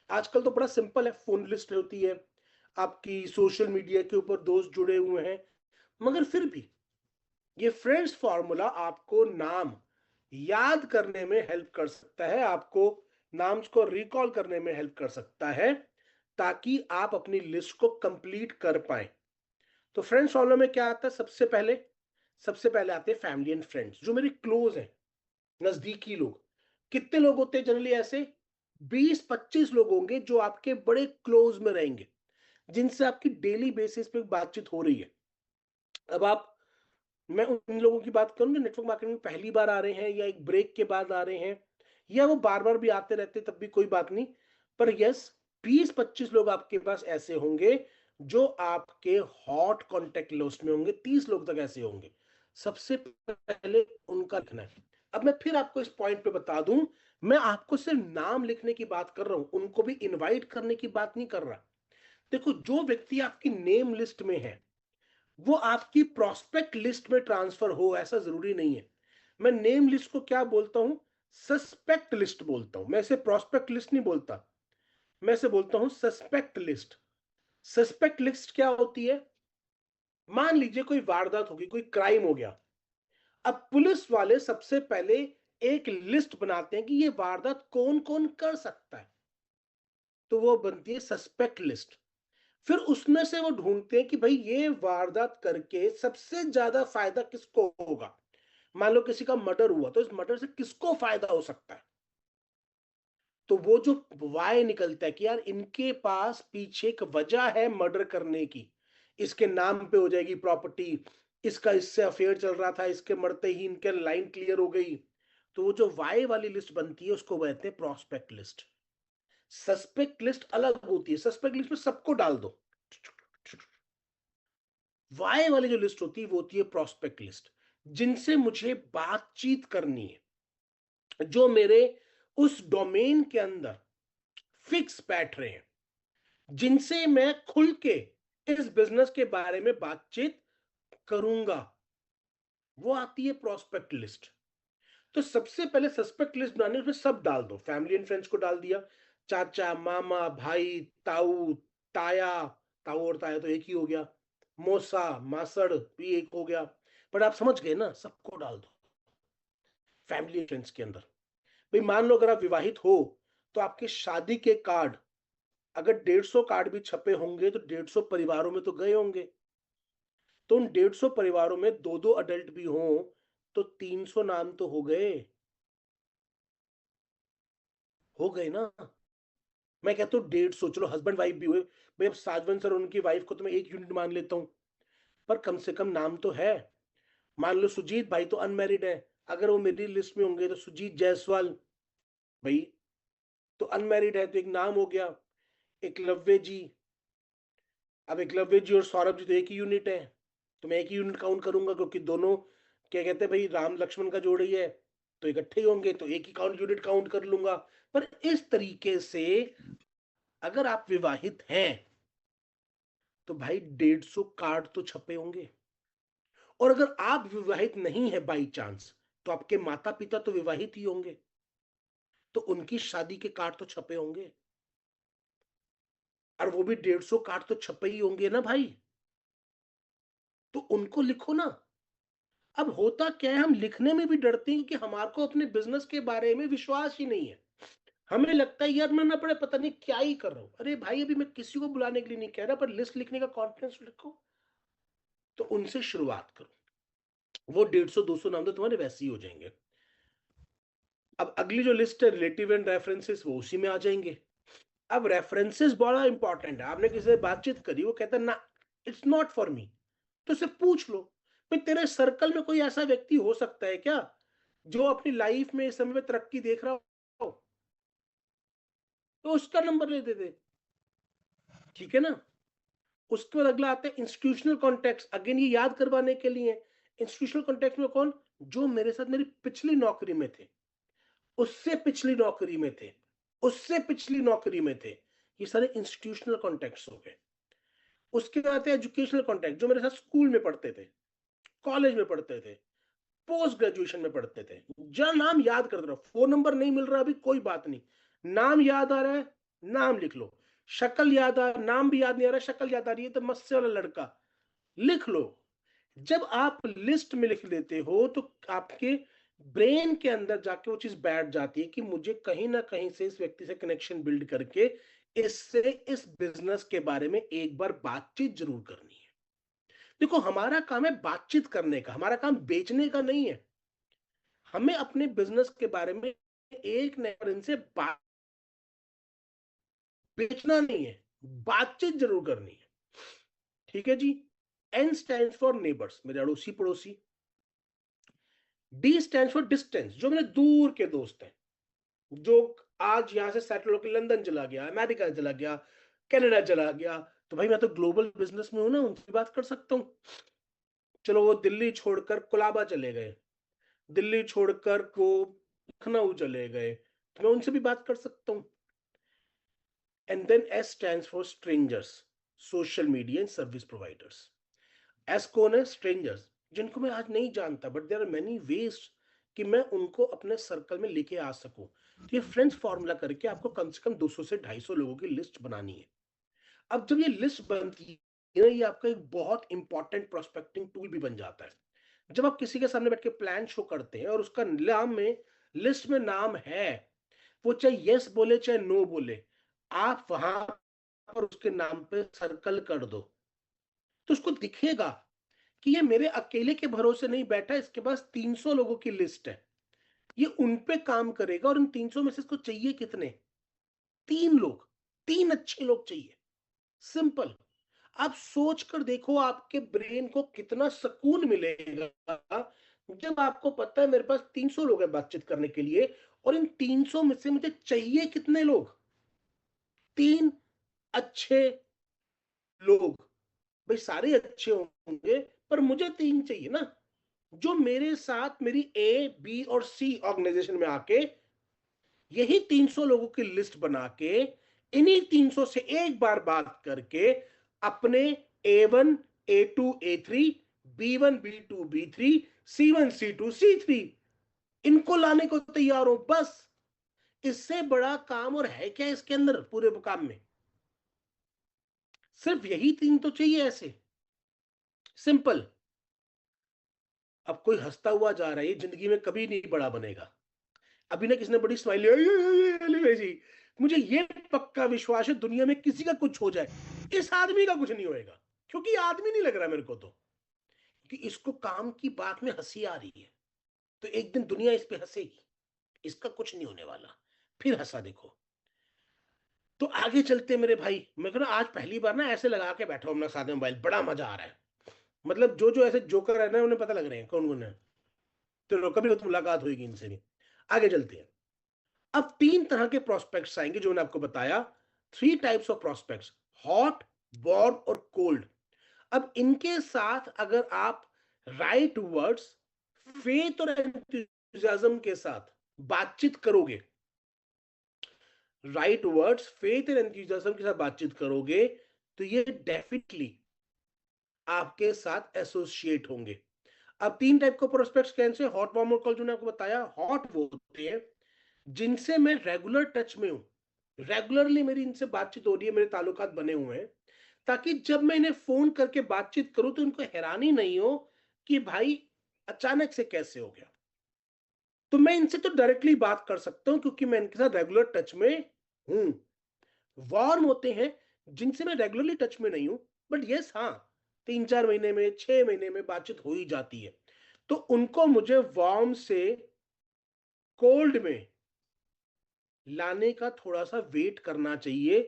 आजकल तो बड़ा सिंपल है, फोन लिस्ट होती है, आपकी सोशल मीडिया के ऊपर दोस्त जुड़े हुए हैं, मगर फिर भी ये फ्रेंड्स फॉर्मूला आपको नाम याद करने में हेल्प कर सकता है, आपको नाम्स को रिकॉल करने में हेल्प कर सकता है, ताकि आप अपनी लिस्ट को कंप्लीट कर पाए। तो फ्रेंड्स फॉर्मूला में क्या आता है? सबसे पहले आते हैं फैमिली एंड फ्रेंड्स, जो मेरे क्लोज हैं, नजदीकी लोग। कितने लोग होते हैं जनरली ऐसे? 20-25 लोग होंगे जो आपके बड़े क्लोज में रहेंगे, जिनसे आपकी डेली बेसिस पे बातचीत हो रही है। अब आप मैं उन लोगों की बात करूं जो नेटवर्क मार्केटिंग में पहली बार आ रहे हैं, या एक ब्रेक के बाद आ रहे हैं, या वो बार बार भी आते रहते तब भी कोई बात नहीं। पर यस, 20-25 लोग आपके पास ऐसे होंगे जो आपके हॉट कॉन्टेक्ट लिस्ट में होंगे, 30 लोग तक ऐसे होंगे। सबसे पहले उनका लिखना है। अब मैं फिर आपको इस पॉइंट पे बता दूं, मैं आपको सिर्फ नाम लिखने की बात कर रहा हूं, उनको भी इनवाइट करने की बात नहीं कर रहा। देखो, जो व्यक्ति आपकी नेम लिस्ट में है वो आपकी प्रोस्पेक्ट लिस्ट में ट्रांसफर हो ऐसा जरूरी नहीं है। मैं नेम लिस्ट को क्या बोलता हूं? सस्पेक्ट लिस्ट बोलता हूं। मैं इसे प्रोस्पेक्ट लिस्ट नहीं बोलता, मैं इसे बोलता हूं सस्पेक्ट लिस्ट। सस्पेक्ट लिस्ट क्या होती है? मान लीजिए कोई वारदात होगी, कोई क्राइम हो गया। अब पुलिस वाले सबसे पहले एक लिस्ट बनाते हैं कि ये वारदात कौन कौन कर सकता है, तो वो बनती है सस्पेक्ट लिस्ट। फिर उसमें से वो ढूंढते हैं कि भाई ये वारदात करके सबसे ज्यादा फायदा किसको होगा। मान लो किसी का मर्डर हुआ, तो इस मर्डर से किसको फायदा हो सकता है? तो वो जो वाय निकलता है कि यार इनके पास पीछे एक वजह है मर्डर करने की, इसके नाम पे हो जाएगी प्रॉपर्टी, इसका इससे अफेयर चल रहा था, इसके मरते ही इनके लाइन क्लियर हो गई। तो वो जो वाय वाली लिस्ट बनती है उसको कहते हैं प्रोस्पेक्ट लिस्ट। सस्पेक्ट लिस्ट अलग होती है, सस्पेक्ट लिस्ट में सबको डाल दो। वाई वाली जो लिस्ट होती है वो होती है प्रोस्पेक्ट लिस्ट, जिनसे मुझे बातचीत करनी है, जो मेरे उस डोमेन के अंदर फिक्स बैठ रहे हैं, जिनसे मैं खुल के इस बिजनेस के बारे में बातचीत करूंगा, वो आती है प्रोस्पेक्ट लिस्ट। तो सबसे पहले सस्पेक्ट लिस्ट बनाने, उसमें सब डाल दो। फैमिली एंड फ्रेंड्स को डाल दिया, चाचा, मामा, भाई, ताऊ, ताया। ताऊ और ताया तो एक ही हो गया। मौसा, मासड़ भी एक हो गया। पर आप समझ गए ना, सबको डाल दो फैमिली एंड फ्रेंड्स के अंदर। भाई मान लो अगर आप विवाहित हो, तो आपके शादी के कार्ड, अगर 150 कार्ड भी छपे होंगे तो 150 परिवारों में तो गए होंगे। तो उन 150 परिवारों में दो दो अडल्ट भी हों, तो 300 नाम तो हो गए ना। मैं कहता हूँ 150, चलो हस्बैंड वाइफ भी हुए, भाई अब साजवन सर उनकी वाइफ को तो मैं एक यूनिट मान लेता हूँ, पर कम से कम नाम तो है। मान लो सुजीत भाई तो अनमैरिड है, अगर वो मेरी लिस्ट में होंगे तो सुजीत जायसवाल भाई तो अनमैरिड है, तो एक नाम हो गया। एकलव्य जी, अब एकलव्य जी और सौरभ जी तो एक ही यूनिट है, तो मैं एक ही यूनिट काउंट करूंगा, क्योंकि दोनों क्या कहते हैं भाई राम लक्ष्मण का जोड़ ही है, तो इकट्ठे ही होंगे, तो एक ही यूनिट काउंट कर लूंगा। पर इस तरीके से अगर आप विवाहित हैं तो भाई 150 कार्ड तो छपे होंगे। और अगर आप विवाहित नहीं है बाई चांस, तो आपके माता पिता तो विवाहित ही होंगे, तो उनकी शादी के कार्ड तो छपे होंगे, और वो भी 150 कार्ड तो छपे ही होंगे ना भाई, तो उनको लिखो ना। अब होता क्या है, हम लिखने में भी डरते हैं कि हमारे को अपने बिजनेस के बारे में विश्वास ही नहीं है। हमें लगता है यार मैं ना पड़े पता नहीं क्या ही कर रहा हूं। अरे भाई, अभी मैं किसी को बुलाने के लिए नहीं कह रहा, पर लिस्ट लिखने का कॉन्फिडेंस रखो, तो उनसे शुरुआत करो। वो 150-200 नाम तो तुम्हारे वैसे ही हो जाएंगे। अब अगली जो लिस्ट है रिलेटिव एंड रेफरेंसेस, वो उसी में आ जाएंगे। अब रेफरेंसेस बड़ा इंपॉर्टेंट है। आपने किसी से बातचीत करी, वो कहता है ना इट्स नॉट फॉर मी, तो उससे पूछ लो भाई तेरे सर्कल में कोई ऐसा व्यक्ति हो सकता है क्या जो अपनी लाइफ में इस समय पे तरक्की देख रहा हो, तो उसका नंबर ले दे दे, ठीक है ना। उसके बाद अगला आता है इंस्टीट्यूशनल कॉन्टेक्स्ट। अगेन ये याद करवाने के लिए, इंस्टीट्यूशनल कॉन्टेक्स्ट में कौन, जो मेरे साथ मेरी पिछली नौकरी में थे, उससे पिछली नौकरी में थे, उससे पिछली नौकरी में थे, ये सारे इंस्टीट्यूशनल कॉन्टेक्ट्स हो गए। उसके बाद आते हैं एजुकेशनल कॉन्टेक्ट, जो मेरे साथ स्कूल में पढ़ते थे, कॉलेज में पढ़ते थे, पोस्ट ग्रेजुएशन में पढ़ते थे, जरा नाम याद कर दो। फोन नंबर नहीं मिल रहा अभी, कोई बात नहीं, नाम याद आ रहा है, नाम लिख लो। शक्ल याद आ, नाम भी याद नहीं आ रहा, शक्ल याद आ रही है, तो मस्से वाला लड़का लिख लो। जब आप लिस्ट में लिख लेते हो तो आपके ब्रेन के अंदर जाके वो चीज बैठ जाती है कि मुझे कहीं ना कहीं से इस व्यक्ति से कनेक्शन बिल्ड करके इससे इस बिजनेस के बारे में एक बार बातचीत जरूर करनी है। देखो हमारा काम है बातचीत करने का, हमारा काम बेचने का नहीं है। हमें अपने बिजनेस के बारे में एक नए इनसे बात, बेचना नहीं है, बातचीत जरूर करनी है, ठीक है जी। एन स्टैंड्स फॉर नेबर्स, मेरे अड़ोसी पड़ोसी। डी स्टैंड्स फॉर डिस्टेंस, जो मेरे दूर के दोस्त हैं, जो आज यहां से सेटल होकर लंदन चला गया, अमेरिका चला गया, कनाडा चला गया, तो भाई मैं तो ग्लोबल बिजनेस में हूं ना, उनसे बात कर सकता हूं। चलो वो दिल्ली छोड़कर कोलाबा चले गए, दिल्ली छोड़कर वो लखनऊ चले गए, तो मैं उनसे भी बात कर सकता हूं। And then S stands for strangers, social media and service providers. S कौन है, स्ट्रेंजर्स, जिनको मैं आज नहीं जानता, but there are many ways कि मैं उनको अपने सर्कल में लेके आ सकूं। तो ये फ्रेंड्स फॉर्मूला करके आपको कम से कम 200 से 250 लोगों की लिस्ट बनानी है। अब जब ये लिस्ट बनती है ना, ये आपका एक बहुत इंपॉर्टेंट प्रोस्पेक्टिंग टूल भी बन जाता है। जब आप किसी के सामने बैठ के प्लान शो करते हैं और उसका नाम में, लिस्ट में नाम है, वो चाहे यस बोले चाहे नो बोले, आप वहां पर उसके नाम पे सर्कल कर दो, तो उसको दिखेगा कि ये मेरे अकेले के भरोसे नहीं बैठा, इसके पास 300 लोगों की लिस्ट है, ये उन पे काम करेगा। और उन 300 में से इसको चाहिए कितने, 3 लोग, 3 अच्छे लोग चाहिए, सिंपल। आप सोच कर देखो आपके ब्रेन को कितना सुकून मिलेगा जब आपको पता है मेरे पास 300 लोग हैं बातचीत करने के लिए, और इन 300 में से मुझे चाहिए कितने लोग, 3 अच्छे लोग। भाई सारे अच्छे होंगे पर मुझे 3 चाहिए ना, जो मेरे साथ मेरी ए बी और सी ऑर्गेनाइजेशन में आके यही 300 लोगों की लिस्ट बना के इन्हीं 300 से एक बार बात करके अपने A1 A2 A3 B1 B2 B3 C1 C2 C3 इनको लाने को तैयार हो, बस। इससे बड़ा काम और है क्या इसके अंदर पूरे काम में, सिर्फ यही 3 तो चाहिए, ऐसे सिंपल। अब कोई हंसता हुआ जा रहा है, ये जिंदगी में कभी नहीं बड़ा बनेगा। अभी ना किसी ने बड़ी स्माइल भेजी, मुझे ये पक्का विश्वास है दुनिया में किसी का कुछ हो जाए, इस आदमी का कुछ नहीं होएगा, क्योंकि आदमी नहीं लग रहा मेरे को, तो कि इसको काम की बात में हंसी आ रही है, तो एक दिन दुनिया इस पे हंसेगी, इसका कुछ नहीं होने वाला। फिर हंसा देखो। तो आगे चलते मेरे भाई, मैं कह रहा आज पहली बार ना ऐसे लगा के बैठा हूं अपना साथ में मोबाइल, बड़ा मजा आ रहा है। मतलब जो जो ऐसे जोकर है ना उन्हें पता लग रहे हैं कौन कौन है, तो कभी तो मुलाकात होगी इनसे भी। आगे चलते हैं। अब 3 तरह के प्रोस्पेक्ट्स आएंगे जो मैंने आपको बताया, 3 types of prospects, hot, warm और कोल्ड। अब इनके साथ अगर आप राइट वर्ड्स, फेथ और एंथुसियाज्म के साथ बातचीत करोगे, right words faith and enthusiasm के साथ बातचीत करोगे, तो ये डेफिनेटली आपके साथ एसोसिएट होंगे। अब 3 टाइप के प्रोस्पेक्ट्स कैसे, हॉट, वार्म और कोल्ड, जो मैंने आपको बताया। हॉट वो होते हैं जिनसे मैं रेगुलर टच में हूं, रेगुलरली मेरी इनसे बातचीत हो रही है, मेरे ताल्लुकात बने हुए हैं, ताकि जब मैं इन्हें फोन करके बातचीत करूं तो इनको हैरानी नहीं हो कि भाई अचानक से कैसे हो गया। तो मैं इनसे तो डायरेक्टली बात कर सकता हूं क्योंकि मैं इनके साथ रेगुलर टच में हूं। वार्म होते हैं जिनसे मैं रेगुलरली टच में नहीं हूं, बट यस हाँ, 3-4 महीने में 6 महीने में बातचीत हो ही जाती है, तो उनको मुझे वार्म से कोल्ड में लाने का थोड़ा सा वेट करना चाहिए।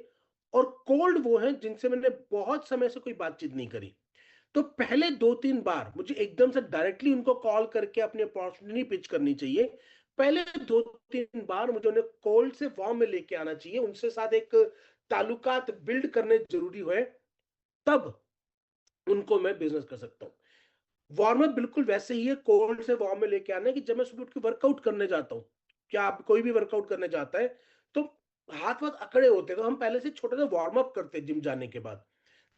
और कोल्ड वो है जिनसे मैंने बहुत समय से कोई बातचीत नहीं करी, तो पहले 2-3 बार मुझे एकदम से डायरेक्टली उनको कॉल करके अपनी अपॉर्चुनिटी पिच करनी चाहिए। पहले 2-3 बार मुझे उन्हें कोल्ड से वार्म में लेके आना चाहिए, उनसे साथ एक ताल्लुकात बिल्ड करने ज़रूरी है, तब उनको मैं बिज़नेस कर सकता हूँ। वार्म अप बिल्कुल वैसे ही है, कोल्ड से वार्म में लेके आना है कि जब मैं सुबह उठ के वर्कआउट करने जाता हूँ, क्या आप कोई भी वर्कआउट करने जाता है, तो हाथ-वाथ अकड़े होते हैं, तो हम पहले से छोटा-सा वार्म अप करते हैं जिम जाने के बाद,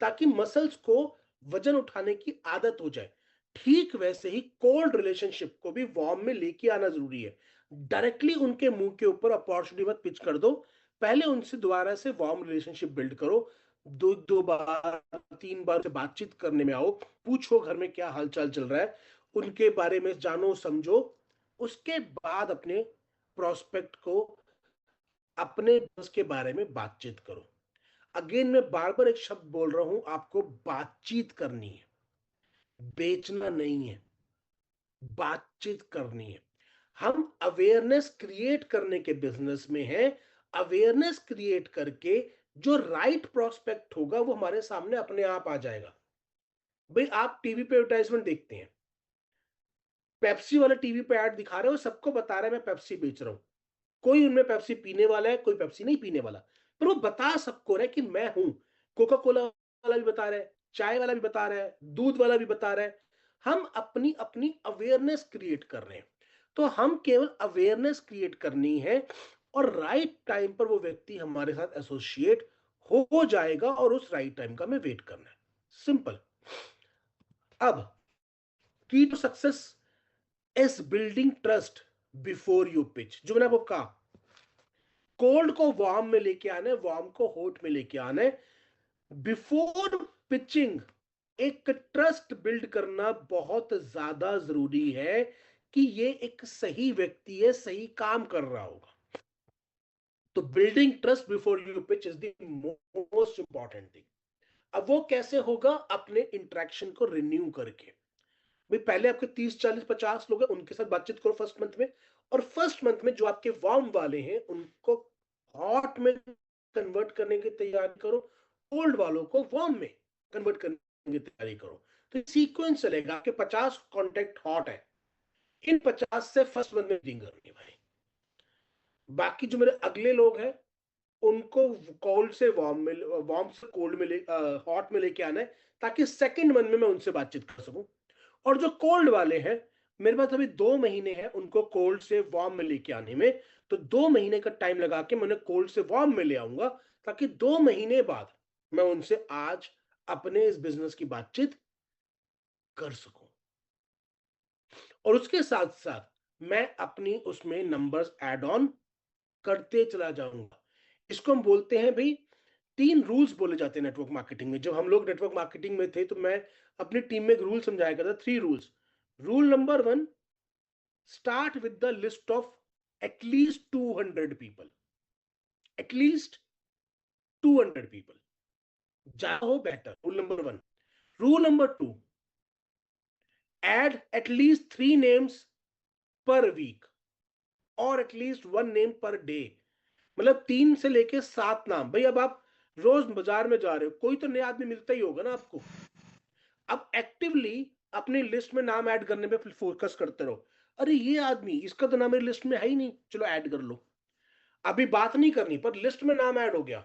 ताकि मसल्स को वजन उठाने की आदत हो जाए। ठीक वैसे ही कोल्ड रिलेशनशिप को भी वार्म में लेके आना ज़रूरी है। डायरेक्टली उनके मुँह के ऊपर अपॉर्चुनिटी मत पिच कर दो, पहले उनसे दोबारा से वार्म रिलेशनशिप बिल्ड करो। 2-2 बार, 3 बार से बातचीत करने में आओ, पूछो घर में क्या हाल-चाल चल रहा है, उनके बारे में जानो समझो, उसके बाद अपने प्रॉस्पेक्ट को अपने बिज़नेस के बारे में बातचीत करो। अगेन मैं बार-बार एक शब्द बोल रहा हूँ, आपको बातचीत करनी है, बेचना नहीं है, बातचीत करनी है। हम अवेयरनेस क्रिएट करने के बिज़नेस में हैं, अवेयरनेस क्रिएट करके जो राइट प्रॉस्पेक्ट होगा वो हमारे सामने अपने आप आ जाएगा। भई आप टीवी पे एडवर्टाइज़मेंट देखते हैं, पेप्सी वाला टीवी पे ऐड दिखा रहे हो, सबको बता रहा है मैं पेप्सी बेच रहा हूँ। कोई उनमें पेप्सी पीने वाला है, कोई पेप्सी नहीं पीने वाला। पर वो बता सबको रहा है कि मैं हूँ। कोका कोला वाला भी बता रहा है, चाय वाला भी बता रहा है, दूध वाला भी बता रहा है। हम अपनी-अपनी अवेयरनेस क्रिएट कर रहे हैं। तो हम केवल अवेयरनेस क्रिएट करनी है और राइट टाइम पर वो व्यक्ति हमारे साथ एसोसिएट हो जाएगा और उस राइट टाइम का हमें वेट करना है। सिंपल। अब key to success is building trust before you pitch. जो मैंने आपको कहा, कोल्ड को वार्म में लेके आना है, वार्म को हॉट में लेके आना है। बिफोर पिचिंग एक ट्रस्ट बिल्ड करना बहुत ज्यादा जरूरी है कि ये एक सही व्यक्ति है, सही काम कर रहा होगा। तो building trust before you pitch is the most important thing. अब वो कैसे होगा? अपने इंटरेक्शन को रिन्यू करके। भाई पहले आपके 30 40 50 लोग हैं, उनके साथ बातचीत करो फर्स्ट मंथ में, और फर्स्ट मंथ में जो आपके वार्म वाले हैं उनको हॉट में कन्वर्ट करने की तैयारी करो, कोल्ड वालों को वार्म में कन्वर्ट करने की तैयारी करो। तो सीक्वेंस चलेगा। आपके 50 कॉन्टेक्ट हॉट है, इन 50 से फर्स्ट मंथ में रीडिंग करनी है भाई। बाकी जो मेरे अगले लोग हैं उनको कोल्ड से वार्म में, वार्म से कोल्ड में हॉट में लेके आना है, ताकि सेकंड मंथ में मैं उनसे बातचीत कर सकूं। और जो कोल्ड वाले हैं, मेरे पास अभी 2 महीने हैं उनको कोल्ड से वार्म में लेके आने में, तो 2 महीने का टाइम लगा के मैं उन्हें कोल्ड से वार्म में ले आऊंगा, ताकि 2 महीने बाद मैं उनसे आज अपने इस बिजनेस की बातचीत कर सकूं। और उसके साथ साथ मैं अपनी उसमें नंबर्स ऐड ऑन करते चला जाऊंगा। इसको हम बोलते हैं भाई, 3 रूल्स बोले जाते हैं नेटवर्क मार्केटिंग में। जब हम लोग नेटवर्क मार्केटिंग में थे तो मैं अपनी टीम में एक रूल समझाया करता, 3 rules. Rule number 1, start with the list of at least 200 people, at least 200 people, ज्यादा हो better. Rule number 1। Rule number 2, add at least 3 names per week और at least 1 name per day। मतलब 3 से लेके 7 नाम। भाई अब आप रोज बाजार में जा रहे हो, कोई तो नया आदमी मिलता ही होगा ना आपको। अब एक्टिवली अपनी लिस्ट में नाम ऐड करने पे फोकस करते रहो। अरे ये आदमी, इसका तो नाम मेरी लिस्ट में है ही नहीं, चलो ऐड कर लो। अभी बात नहीं करनी पर लिस्ट में नाम ऐड हो गया।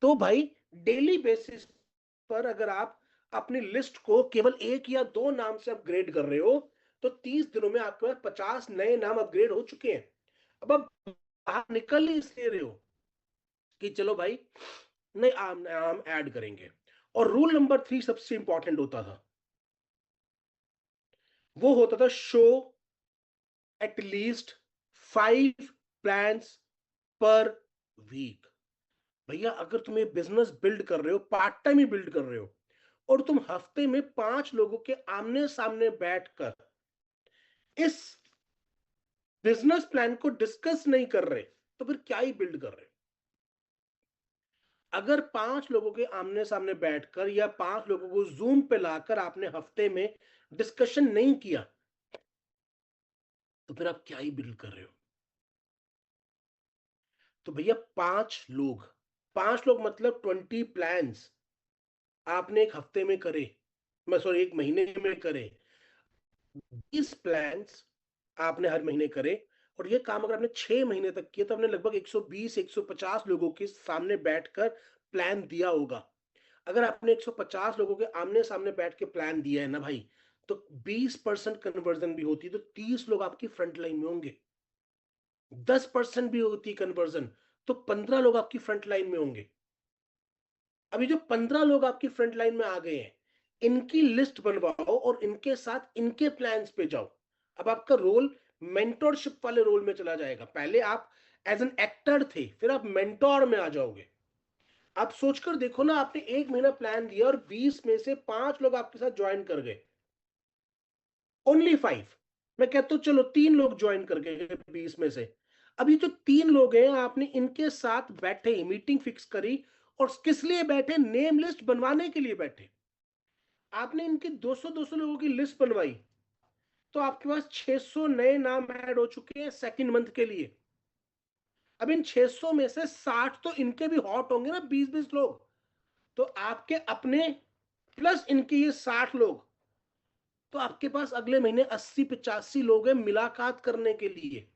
तो भाई डेली बेसिस पर अगर आप अपनी लिस्ट को केवल 1 या 2 नाम से अपग्रेड कर रहे हो, तो 30 दिनों में आपके पास 50 नए नाम अपग्रेड हो चुके हैं। अब आप निकल ही इसलिए रहे हो कि चलो भाई नए नाम ऐड करेंगे। और रूल नंबर 3 सबसे इंपॉर्टेंट होता था, वो होता था show at least 5 plans per week. भैया अगर तुम ये बिजनेस बिल्ड कर रहे हो, पार्ट टाइम ही बिल्ड कर रहे हो, और तुम हफ्ते में 5 लोगों के आमने सामने बैठकर इस बिजनेस प्लान को डिस्कस नहीं कर रहे, तो फिर क्या ही बिल्ड कर रहे हो? अगर 5 लोगों के आमने सामने बैठकर या 5 लोगों को जूम पे लाकर आपने हफ्ते में डिस्कशन नहीं किया, तो फिर आप क्या ही बिल्ड कर रहे हो? तो भैया 5 लोग मतलब 20 प्लान्स आपने एक हफ्ते में करे, सॉरी 1 महीने में करे, 20 प्लान्स आपने हर महीने करे, और ये काम अगर आपने 6 महीने तक किया तो आपने लगभग 120-150 लोगों के सामने बैठकर प्लान दिया होगा। अगर आपने 150 लोगों के आमने-सामने बैठ के प्लान दिया है ना भाई, तो 20% कन्वर्जन भी होती है तो 30 लोग आपकी फ्रंट लाइन में होंगे। 10% भी होती कन्वर्जन तो 15 लोग आपकी फ्रंट लाइन में होंगे। अभी जो 15 लोग आपकी फ्रंट लाइन में आ गए हैं, इनकी लिस्ट बनवाओ और इनके साथ इनके प्लान्स पे जाओ। अब आपका रोल मेंटरशिप वाले रोल में चला जाएगा। पहले आप एज एन एक्टर थे, फिर आप मेंटोर में आ जाओगे। आप सोचकर देखो ना, आपने 1 महीना प्लान दिया और 20 में से 5 लोग आपके साथ ज्वाइन कर गए, ओनली 5। मैं कहता हूं चलो 3 लोग ज्वाइन कर गए 20 में से। अभी जो 3 लोग हैं, आपने इनके साथ बैठे, मीटिंग फिक्स करी, और किस लिए बैठे? नेम लिस्ट बनवाने के लिए बैठे। आपने इनकी 200-200 लोगों की लिस्ट बनवाई, तो आपके पास 600 नए नाम ऐड हो चुके हैं सेकंड मंथ के लिए। अब इन 600 में से 60 तो इनके भी हॉट होंगे ना, 20-20 लोग। तो आपके अपने प्लस इनके ये 60 लोग, तो आपके पास अगले महीने 80-85 लोग हैं मुलाकात करने के लिए।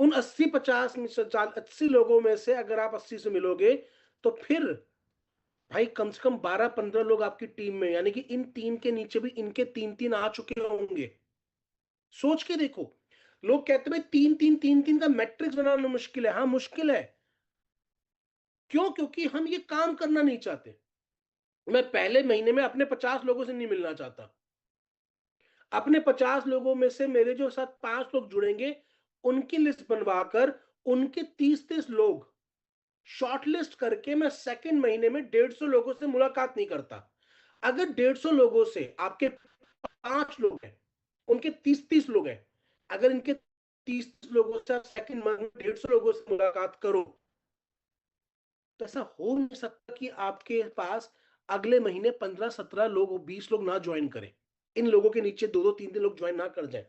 उन 80-50 में से 80 लोगों में से अगर आप 80 से मिलोगे, तो फिर भाई कम से कम 12-15 लोग आपकी टीम में, यानी कि इन 3 के नीचे भी इनके 3-3 आ चुके होंगे। सोच के देखो। लोग कहते हैं 3-3 का मैट्रिक्स बनाना मुश्किल है। हाँ मुश्किल है। क्यों? क्योंकि हम ये काम करना नहीं चाहते। मैं पहले महीने में अपने 50 लोगों से नहीं मिलना चाहता। अपने 50 लोगों में से मेरे जो साथ 5 लोग जुड़ेंगे, उनकी लिस्ट बनवाकर उनके 30-30 लोग शॉर्टलिस्ट करके मैं सेकंड महीने में 150 लोगों से मुलाकात नहीं करता। अगर 150 लोगों से आपके 5 लोग हैं, उनके 30-30 लोग हैं, अगर इनके 30 लोगों से आप सेकंड मंथ में 150 लोगों से मुलाकात करो, तो ऐसा हो नहीं सकता कि आपके पास अगले महीने 15-17 लोग, 20 लोग ना ज्वाइन करें। इन लोगों के नीचे 2-2 3-3 लोग ज्वाइन ना कर जाए।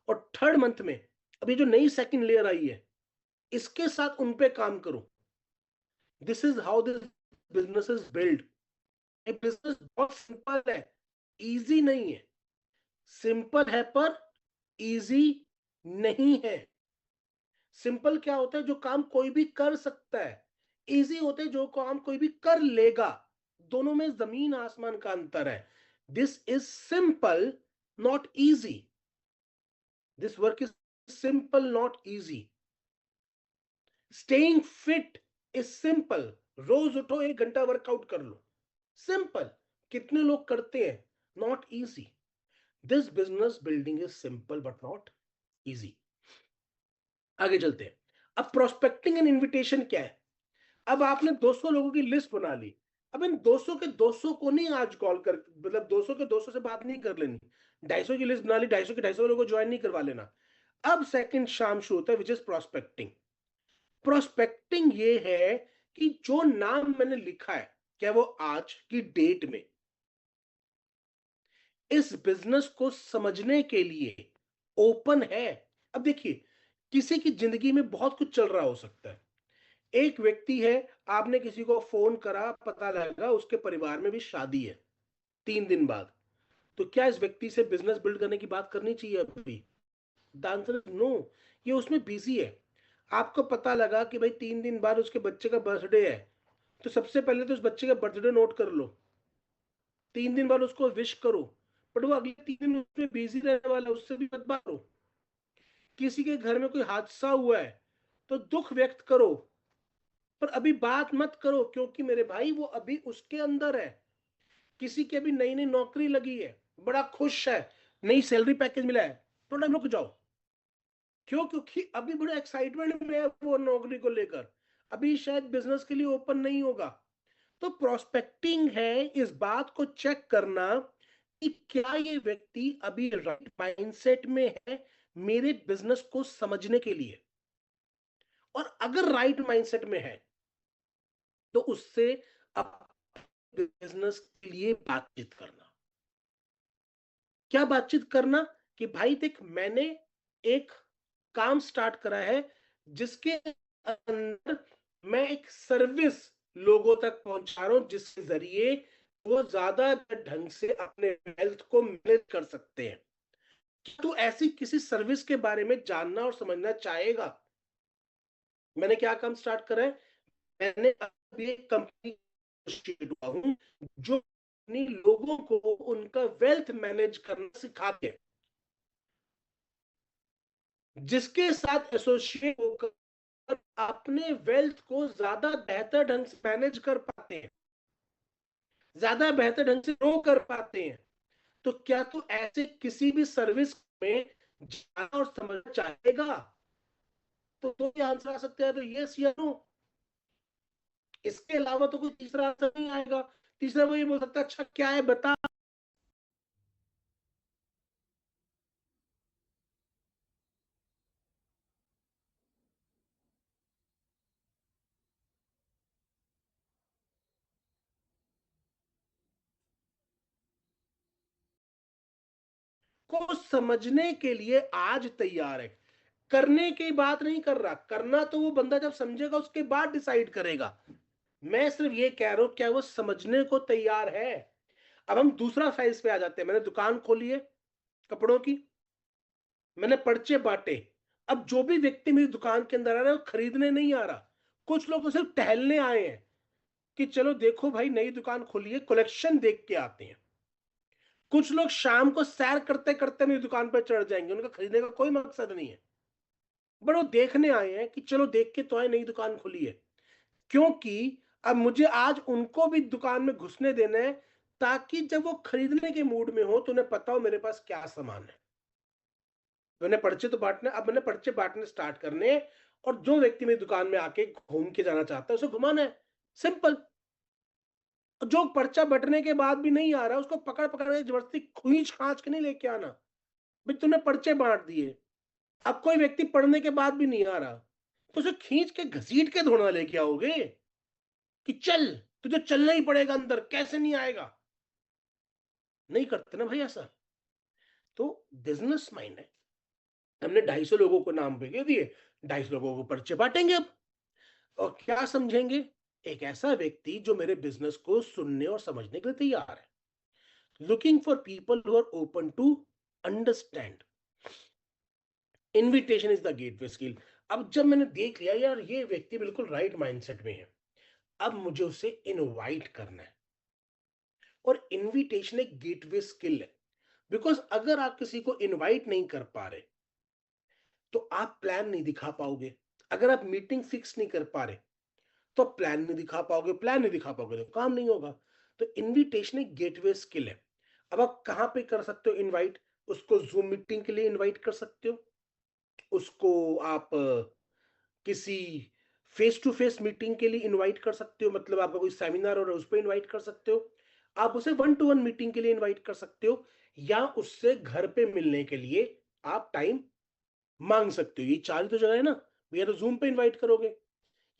और थर्ड मंथ में अभी जो नई सेकंड लेयर आई है, इसके साथ उन पे काम करो। This is how this business is build. ये बिजनेस बहुत सिंपल है, इजी नहीं है। सिंपल है पर इजी नहीं है। सिंपल क्या होता है? जो काम कोई भी कर सकता है। इजी होते है जो काम कोई भी कर लेगा। दोनों में जमीन आसमान का अंतर है। This is simple, not easy. This work is simple, not easy. Staying fit is simple. रोज उठो, 1 घंटा वर्कआउट कर लो, सिंपल। कितने लोग करते हैं? Not easy. This business building is simple but not easy. आगे चलते हैं। अब प्रोस्पेक्टिंग एंड इनविटेशन क्या है? अब आपने 200 लोगों की लिस्ट बना ली। अब इन 200 के 200 को नहीं आज कॉल कर, मतलब 200 के 200 से बात नहीं कर लेनी। 250 की लिस्ट बना ली, 250 के 250 लोगों को ज्वाइन नहीं करवा लेना। अब सेकंड शाम शुरू होता है, विच इज प्रोस्पेक्टिंग। प्रोस्पेक्टिंग ये है कि जो नाम मैंने लिखा है, क्या वो आज की डेट में इस बिजनेस को समझने के लिए ओपन है? अब देखिए, किसी की जिंदगी में बहुत कुछ चल रहा हो सकता है। एक व्यक्ति है, आपने किसी को फोन करा, पता लगा उसके परिवार में भी शादी है 3 दिन बाद, तो क्या इस व्यक्ति से बिजनेस बिल्ड करने की बात करनी चाहिए अभी? The answer is no. ये उसमें बिजी है। आपको पता लगा कि भाई 3 दिन बाद उसके बच्चे का बर्थडे है, तो सबसे पहले तो उस बच्चे का बर्थडे नोट कर लो, 3 दिन बाद उसको विश करो। बट वो अगले 3 दिन उसमें बिजी रहने वाला है, उससे भी मत बात करो। किसी के घर में कोई हादसा हुआ है तो दुख व्यक्त करो, पर अभी बात मत करो, क्योंकि मेरे भाई वो अभी उसके अंदर है। किसी की अभी नई नई नौकरी लगी है, बड़ा खुश है, नई सैलरी पैकेज मिला है, थोड़ा रुक जाओ। क्यों? क्योंकि अभी बड़ा एक्साइटमेंट में है वो नौकरी को लेकर, अभी शायद बिजनेस के लिए ओपन नहीं होगा। तो प्रोस्पेक्टिंग है इस बात को चेक करना कि क्या ये व्यक्ति अभी राइट माइंडसेट में है मेरे बिजनेस को समझने के लिए। और अगर राइट माइंडसेट में है तो उससे अब बिजनेस के लिए बातचीत करना। क्या बातचीत करना? कि भाई देख, मैंने एक काम स्टार्ट करा है जिसके अंदर मैं एक सर्विस लोगों तक पहुंचा रहा हूं, जिसके जरिए वो ज्यादा ढंग से अपने वेल्थ को मैनेज कर सकते हैं। तू ऐसी किसी सर्विस के बारे में जानना और समझना चाहेगा? मैंने क्या काम स्टार्ट करा है? मैंने अभी एक कंपनी हुआ हूं जो अपनी लोगों को उनका वेल्थ मैनेज करना सिखाते हैं, जिसके साथ एसोसिएट होकर अपने वेल्थ को ज्यादा बेहतर ढंग से मैनेज कर पाते हैं, ज्यादा बेहतर ढंग से ग्रो कर पाते हैं। तो क्या तू ऐसे किसी भी सर्विस में जाना और समझना चाहेगा? तो दो ही आंसर आ सकते हैं, तो यस या नो। इसके अलावा तो कोई तीसरा आंसर नहीं आएगा। तीसरा वो ये बोल सकता है, अच्छा क्या है बता। को समझने के लिए आज तैयार है, करने की बात नहीं कर रहा। करना तो वो बंदा जब समझेगा उसके बाद डिसाइड करेगा। मैं सिर्फ ये कह रहा हूं, क्या वो समझने को तैयार है? अब हम दूसरा फेज पे आ जाते हैं। मैंने दुकान खोली है कपड़ों की, मैंने पर्चे बांटे। अब जो भी व्यक्ति मेरी दुकान के अंदर आ रहा है वो खरीदने नहीं आ रहा। कुछ लोग तो सिर्फ टहलने आए हैं कि चलो देखो भाई नई दुकान खोली है, कलेक्शन देख के आते हैं। कुछ लोग शाम को सैर करते करते मेरी दुकान पर चढ़ जाएंगे, उनका खरीदने का कोई मकसद नहीं है, बट वो देखने आए हैं कि चलो देख के तो आए नई दुकान खुली है। क्योंकि अब मुझे आज उनको भी दुकान में घुसने देना है, ताकि जब वो खरीदने के मूड में हो तो उन्हें पता हो मेरे पास क्या सामान है। मैंने पर्चे तो बांटने, अब मैंने पर्चे बांटने स्टार्ट करने, और जो व्यक्ति मेरी दुकान में आके घूम के जाना चाहता है उसे घुमाना है, सिंपल। जो पर्चा बंटने के बाद भी नहीं आ रहा उसको पकड़ पकड़ के जबरदस्ती खींच खांच के नहीं लेके आना। भाई तूने पर्चे बांट दिए, अब कोई व्यक्ति पढ़ने के बाद भी नहीं आ रहा, तो उसे खींच के घसीट के थोड़ा लेके आओगे कि चल तुझे चलना ही पड़ेगा अंदर, कैसे नहीं आएगा। नहीं करते ना भाई ऐसा। तो बिजनेस माइंड है। हमने 250 लोगों को नाम भेजे दिए, 250 लोगों को पर्चे बांटेंगे अब। और क्या समझेंगे? एक ऐसा व्यक्ति जो मेरे बिजनेस को सुनने और समझने के लिए तैयार है। Looking for people who are open to understand. Invitation is the gateway skill. अब जब मैंने देख लिया यार ये व्यक्ति बिल्कुल राइट माइंडसेट में है, अब मुझे उसे इनवाइट करना है। और इनविटेशन एक गेटवे स्किल है। बिकॉज अगर आप किसी को इनवाइट नहीं कर पा रहे तो आप प्लान नहीं दिखा पाओगे। अगर आप मीटिंग फिक्स नहीं कर पा रहे तो प्लान नहीं दिखा पाओगे, प्लान नहीं दिखा पाओगे तो काम नहीं होगा। तो इनविटेशन एक गेटवे स्किल है। अब आप कहां पे कर सकते हो इनवाइट? उसको जूम मीटिंग के लिए इनवाइट कर सकते हो, उसको आप किसी फेस टू फेस मीटिंग के लिए इनवाइट कर सकते हो, मतलब आपका कोई सेमिनार हो रहा है उस पर इनवाइट कर सकते हो। आप उसे वन टू वन मीटिंग के लिए इनवाइट कर सकते हो, या उससे घर पे मिलने के लिए आप टाइम मांग सकते हो। ये चार ही तो जगह है ना। या तो जूम पे इनवाइट करोगे,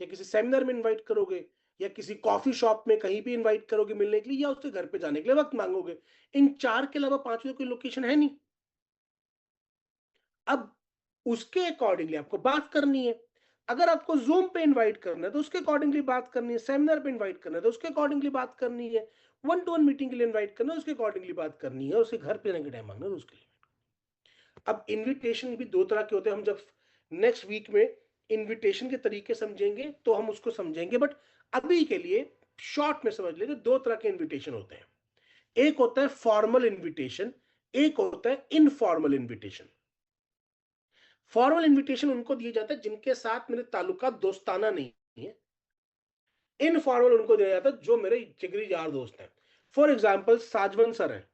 या किसी सेमिनार में इनवाइट करोगे, या किसी कॉफी शॉप में कहीं भी इनवाइट करोगे मिलने के लिए, या उसके घर पे जाने के लिए वक्त मांगोगे। इन चार के अलावा पांचवी कोई लोकेशन है नहीं। अब उसके अकॉर्डिंगली आपको बात करनी है। अगर आपको जूम पे इनवाइट करना है तो उसके अकॉर्डिंगली बात करनी है, सेमिनार पे इनवाइट करना है तो उसके अकॉर्डिंगली बात करनी है, वन टू वन मीटिंग के लिए इनवाइट करना है उसके अकॉर्डिंगली बात करनी है, उसके घर पे जाने का टाइम मांगना है उसके लिए। अब इनविटेशन भी दो तरह के होते हैं। हम जब नेक्स्ट वीक में इनविटेशन के तरीके समझेंगे तो हम उसको समझेंगे, बट अभी के लिए शॉर्ट में समझ लीजिए दो तरह के इनविटेशन होते हैं। एक होता है फॉर्मल इनविटेशन, एक होता है इनफॉर्मल इनविटेशन। फॉर्मल इनविटेशन उनको दिया जाता है जिनके साथ मेरे ताल्लुका दोस्ताना नहीं है। इनफॉर्मल उनको दिया जाता है जो मेरे जिगरी यार दोस्त हैं। फॉर एग्जाम्पल साजवन सर हैं,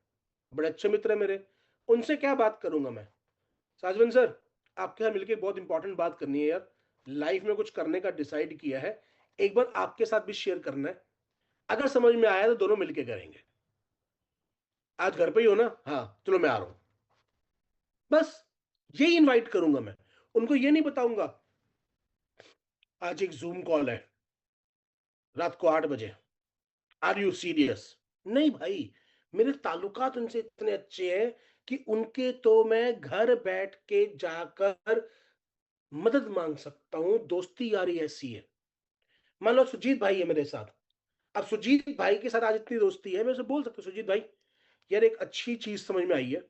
बड़े अच्छे मित्र हैं मेरे। उनसे क्या बात करूंगा मैं? साजवन सर, आपके साथ मिलकर बहुत इंपॉर्टेंट बात करनी है यार, लाइफ में कुछ करने का डिसाइड किया है, एक बार आपके साथ भी शेयर करना है। अगर समझ में आया तो दोनों मिलके करेंगे। आज घर पे ही हो ना? हाँ चलो मैं आ रहा हूं। बस यही इनवाइट करूंगा मैं। उनको ये नहीं बताऊंगा आज एक जूम कॉल है रात को 8 बजे, आर यू सीरियस? नहीं भाई, मेरे ताल्लुकात उनसे इतने अच्छे हैं कि उनके तो मैं घर बैठ के जाकर मदद मांग सकता हूं। दोस्ती यारी ऐसी है। मान लो सुजीत भाई है मेरे साथ, अब सुजीत भाई के साथ आज इतनी दोस्ती है, मैं उसे बोल सकता हूँ, सुजीत भाई यार एक अच्छी चीज समझ में आई है,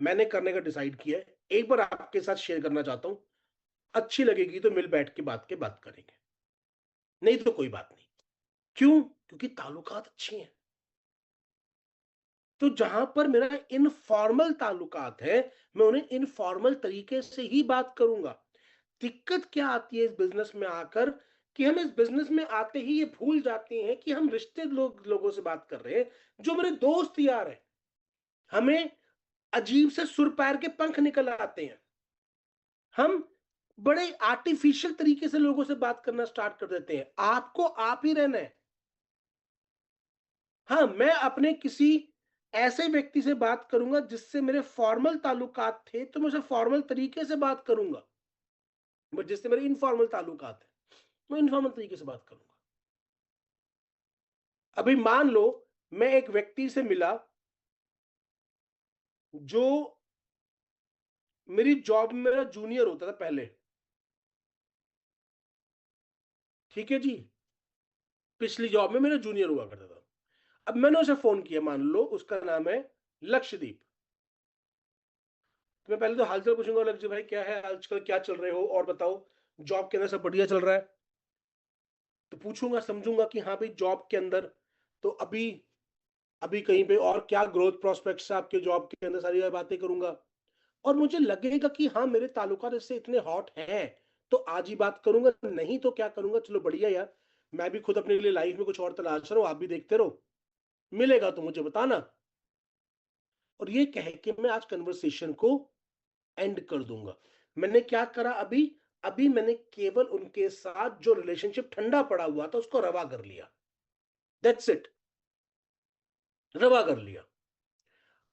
मैंने करने का डिसाइड किया है, एक बार आपके साथ शेयर करना चाहता हूं, अच्छी लगेगी तो मिल बैठ के बात करेंगे, नहीं तो कोई बात नहीं। क्यों? क्योंकि ताल्लुकात अच्छी हैं। तो जहां पर मेरा इनफॉर्मल ताल्लुकात है, मैं उन्हें इनफॉर्मल तरीके से ही बात करूंगा। दिक्कत क्या आती है इस बिजनेस में आकर, कि हम इस बिजनेस में आते ही ये भूल जाते हैं कि हम लोगों से बात कर रहे हैं, जो मेरे दोस्त यार हैं। हमें अजीब से सुर पैर के पंख निकल आते हैं, हम बड़े आर्टिफिशियल तरीके से लोगों से बात करना स्टार्ट कर देते हैं। आपको आप ही रहना है। हाँ, मैं अपने किसी ऐसे व्यक्ति से बात करूंगा जिससे मेरे फॉर्मल ताल्लुकात थे, तो मैं उसे फॉर्मल तरीके से बात करूंगा। बट जिससे मेरे इनफॉर्मल ताल्लुकात है, मैं इनफॉर्मल तरीके से बात करूंगा। अभी मान लो मैं एक व्यक्ति से मिला जो मेरी जॉब में मेरा जूनियर होता था पहले, ठीक है जी, पिछली जॉब में मेरा जूनियर हुआ करता था। अब मैंने उसे फोन किया, मान लो उसका नाम है लक्षदीप। तो मैं पहले तो हालचाल पूछूंगा, लक्षदीप भाई क्या है आजकल, क्या चल रहे हो, और बताओ जॉब के अंदर सब बढ़िया चल रहा है? तो पूछूंगा, समझूंगा कि हाँ भाई जॉब के अंदर तो अभी अभी कहीं पे और क्या ग्रोथ प्रोस्पेक्ट्स है आपके जॉब के अंदर, सारी बातें करूंगा। और मुझे लगेगा कि हाँ मेरे ताल्लुकात इससे इतने हॉट हैं, तो आज ही बात करूंगा, नहीं तो क्या करूंगा, चलो बढ़िया यार, मैं भी खुद अपने लिए लाइफ में कुछ और तलाश रहा हूं, आप भी देखते रहो, मिलेगा तो मुझे बताना। और ये कह के मैं आज कन्वर्सेशन को एंड कर दूंगा। मैंने क्या करा अभी, अभी मैंने केवल उनके साथ जो रिलेशनशिप ठंडा पड़ा हुआ था उसको रवा कर लिया, दैट्स इट, रवा कर लिया।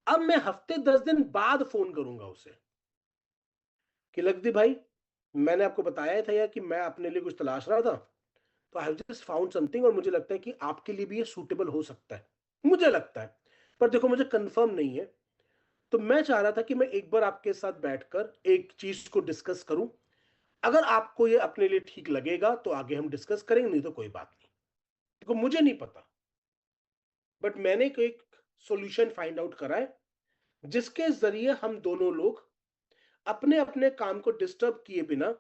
अब मैं हफ्ते 10 दिन बाद फोन करूंगा उसे कि लक्षदीप भाई, मैंने आपको बताया था यार कि मैं अपने लिए कुछ तलाश रहा था, तो आई हैव जस्ट फाउंड समथिंग, और मुझे लगता है कि आपके लिए भी ये सूटेबल हो सकता है, मुझे लगता है, पर देखो मुझे कंफर्म नहीं है। तो मैं चाह रहा था कि मैं एक बार आपके साथ बैठकर एक चीज को डिस्कस करूं, अगर आपको ये अपने लिए ठीक लगेगा तो आगे हम डिस्कस करेंगे, नहीं तो कोई बात नहीं। देखो मुझे नहीं पता, बट मैंने एक सॉल्यूशन फाइंड आउट करा है जिसके जरिए हम दोनों लोग अपने अपने काम को डिस्टर्ब किए बिना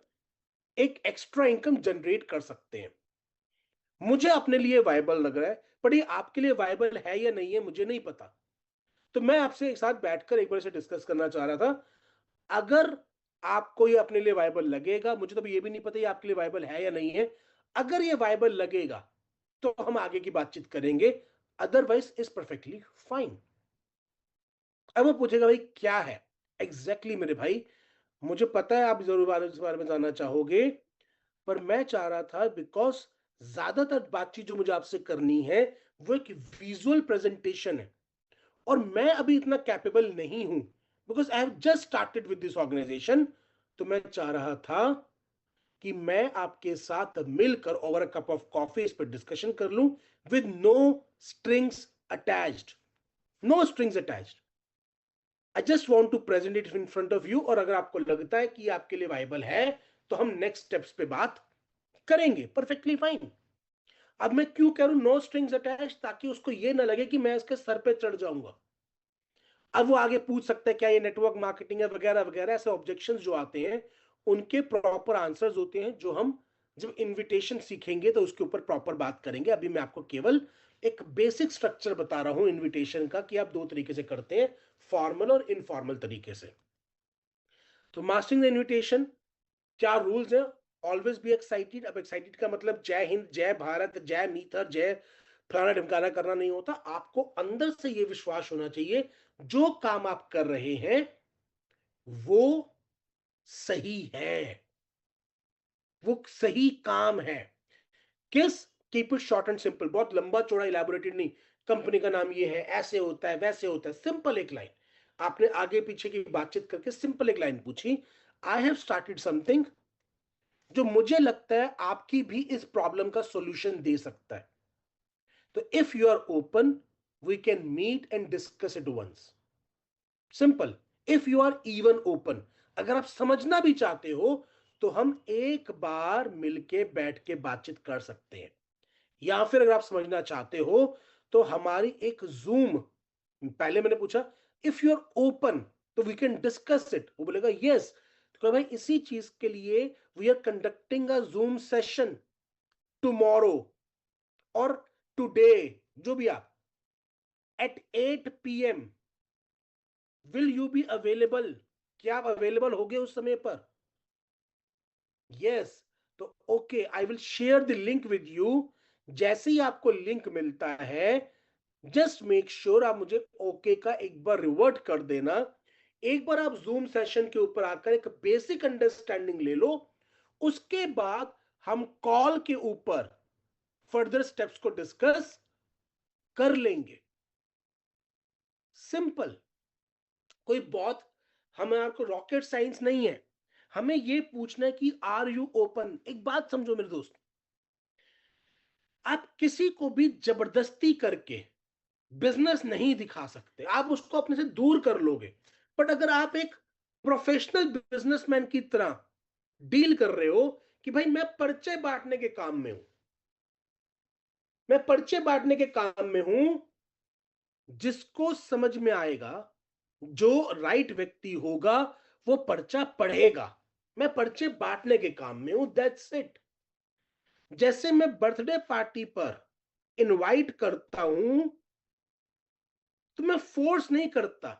एक एक्स्ट्रा इनकम जनरेट कर सकते हैं। मुझे अपने लिए वायबल लग रहा है, पर ये आपके लिए वायबल है या नहीं है मुझे नहीं पता। तो मैं आपसे एक साथ बैठकर एक बार से डिस्कस करना चाह रहा था। अगर आपको ये अपने लिए वायबल लगेगा, मुझे तो ये भी नहीं पता ये आपके लिए वायबल है या नहीं है, अगर ये वायबल लगेगा तो हम आगे की बातचीत करेंगे, अदरवाइज इज परफेक्टली फाइन। अब वो पूछेगा भाई क्या है एग्जैक्टली exactly मेरे भाई, मुझे पता है आप जरूर इस बारे में जानना चाहोगे, पर मैं चाह रहा था बिकॉज ज्यादातर बातचीत जो मुझे आपसे करनी है वो एक विजुअल प्रेजेंटेशन है, और मैं अभी इतना कैपेबल नहीं हूं because I have just started with this organisation. तो मैं चाह रहा था कि मैं आपके साथ मिलकर over a cup of coffee इस पर डिस्कशन कर लूं, with no strings attached, no strings attached. I just want to present it in front of you, और अगर आपको लगता है कि आपके लिए वाइबल है तो हम नेक्स्ट स्टेप्स पे बात करेंगे, परफेक्टली फाइन। अब मैं क्यों कह रहा हूं नो स्ट्रिंग्स अटैच्ड, ताकि उसको ये ना लगे कि मैं इसके सर पे चढ़ जाऊंगा। अब वो आगे पूछ सकता है क्या ये नेटवर्क मार्केटिंग है वगैरह वगैरह, ऐसे ऑब्जेक्शंस जो आते हैं उनके प्रॉपर आंसर्स होते हैं, जो हम जब इनविटेशन सीखेंगे तो उसके ऊपर प्रॉपर बात करेंगे। अभी मैं आपको केवल एक बेसिक स्ट्रक्चर बता रहा हूं इनविटेशन का, कि आप दो तरीके से करते हैं, फॉर्मल और इनफॉर्मल तरीके से। तो मास्टरिंग द इनविटेशन, क्या रूल्स हैं? Always be excited. अब एक्साइटेड का मतलब जय हिंद, जय भारत, जय मीथर, जय फलाना ढिमकाना करना नहीं होता। आपको अंदर से यह विश्वास होना चाहिए जो काम आप कर रहे हैं वो सही है, वो सही काम है। किस? Keep it short and simple, बहुत लंबा चौड़ा इलेबोरेटेड नहीं, कंपनी का नाम ये है, ऐसे होता है, वैसे होता है, सिंपल एक लाइन। आपने आगे पीछे की बातचीत करके सिंपल एक लाइन पूछी, आई हैव स्टार्टेड समथिंग जो मुझे लगता है आपकी भी इस प्रॉब्लम का सॉल्यूशन दे सकता है, तो if you are open we can meet and discuss it once. Simple. If you are even open, अगर आप समझना भी चाहते हो तो हम एक बार मिलके बैठ के बातचीत कर सकते हैं। या फिर अगर आप समझना चाहते हो तो हमारी एक जूम, पहले मैंने पूछा इफ यू आर ओपन तो वी कैन डिस्कस इट, वो बोलेगा यस, तो भाई इसी चीज के लिए we are conducting a Zoom session tomorrow और टुडे, जो भी आप at 8 PM, will you be available, क्या आप अवेलेबल होगे उस समय पर? यस, तो okay I will share the link with you. जैसे ही आपको लिंक मिलता है जस्ट मेक श्योर आप मुझे ओके का एक बार रिवर्ट कर देना। एक बार आप जूम सेशन के ऊपर आकर एक बेसिक अंडरस्टैंडिंग ले लो, उसके बाद हम कॉल के ऊपर फर्दर स्टेप्स को डिस्कस कर लेंगे। सिंपल, कोई बहुत हमारे को रॉकेट साइंस नहीं है। हमें ये पूछना है कि आर यू ओपन। एक बात समझो मेरे दोस्त, आप किसी को भी जबरदस्ती करके बिजनेस नहीं दिखा सकते, आप उसको अपने से दूर कर लोगे। बट अगर आप एक प्रोफेशनल बिजनेसमैन की तरह डील कर रहे हो कि भाई मैं पर्चे बांटने के काम में हूं, मैं पर्चे बांटने के काम में हूं, जिसको समझ में आएगा, जो राइट व्यक्ति होगा वो पर्चा पढ़ेगा, मैं पर्चे बांटने के काम में हूं, दैट्स इट। जैसे मैं बर्थडे पार्टी पर इनवाइट करता हूं तो मैं फोर्स नहीं करता,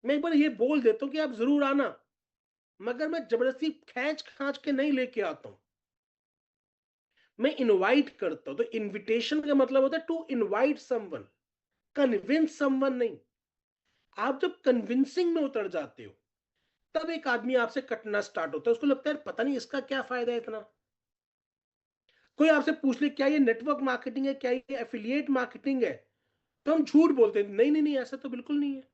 मैं एक बार ये बोल देता हूं कि आप जरूर आना, मगर मैं जबरदस्ती खींच खांच के नहीं लेके आता हूं, मैं इनवाइट करता हूं। तो इनविटेशन का मतलब होता है to invite someone, convince someone नहीं। आप जब कन्विंसिंग में उतर जाते हो तब एक आदमी आपसे कटना स्टार्ट होता है, उसको लगता है पता नहीं इसका क्या फायदा है इतना। कोई आपसे पूछ ले क्या ये नेटवर्क मार्केटिंग है, क्या ये एफिलिएट मार्केटिंग है, तो हम झूठ बोलते हैं नहीं नहीं नहीं ऐसा तो बिल्कुल नहीं है।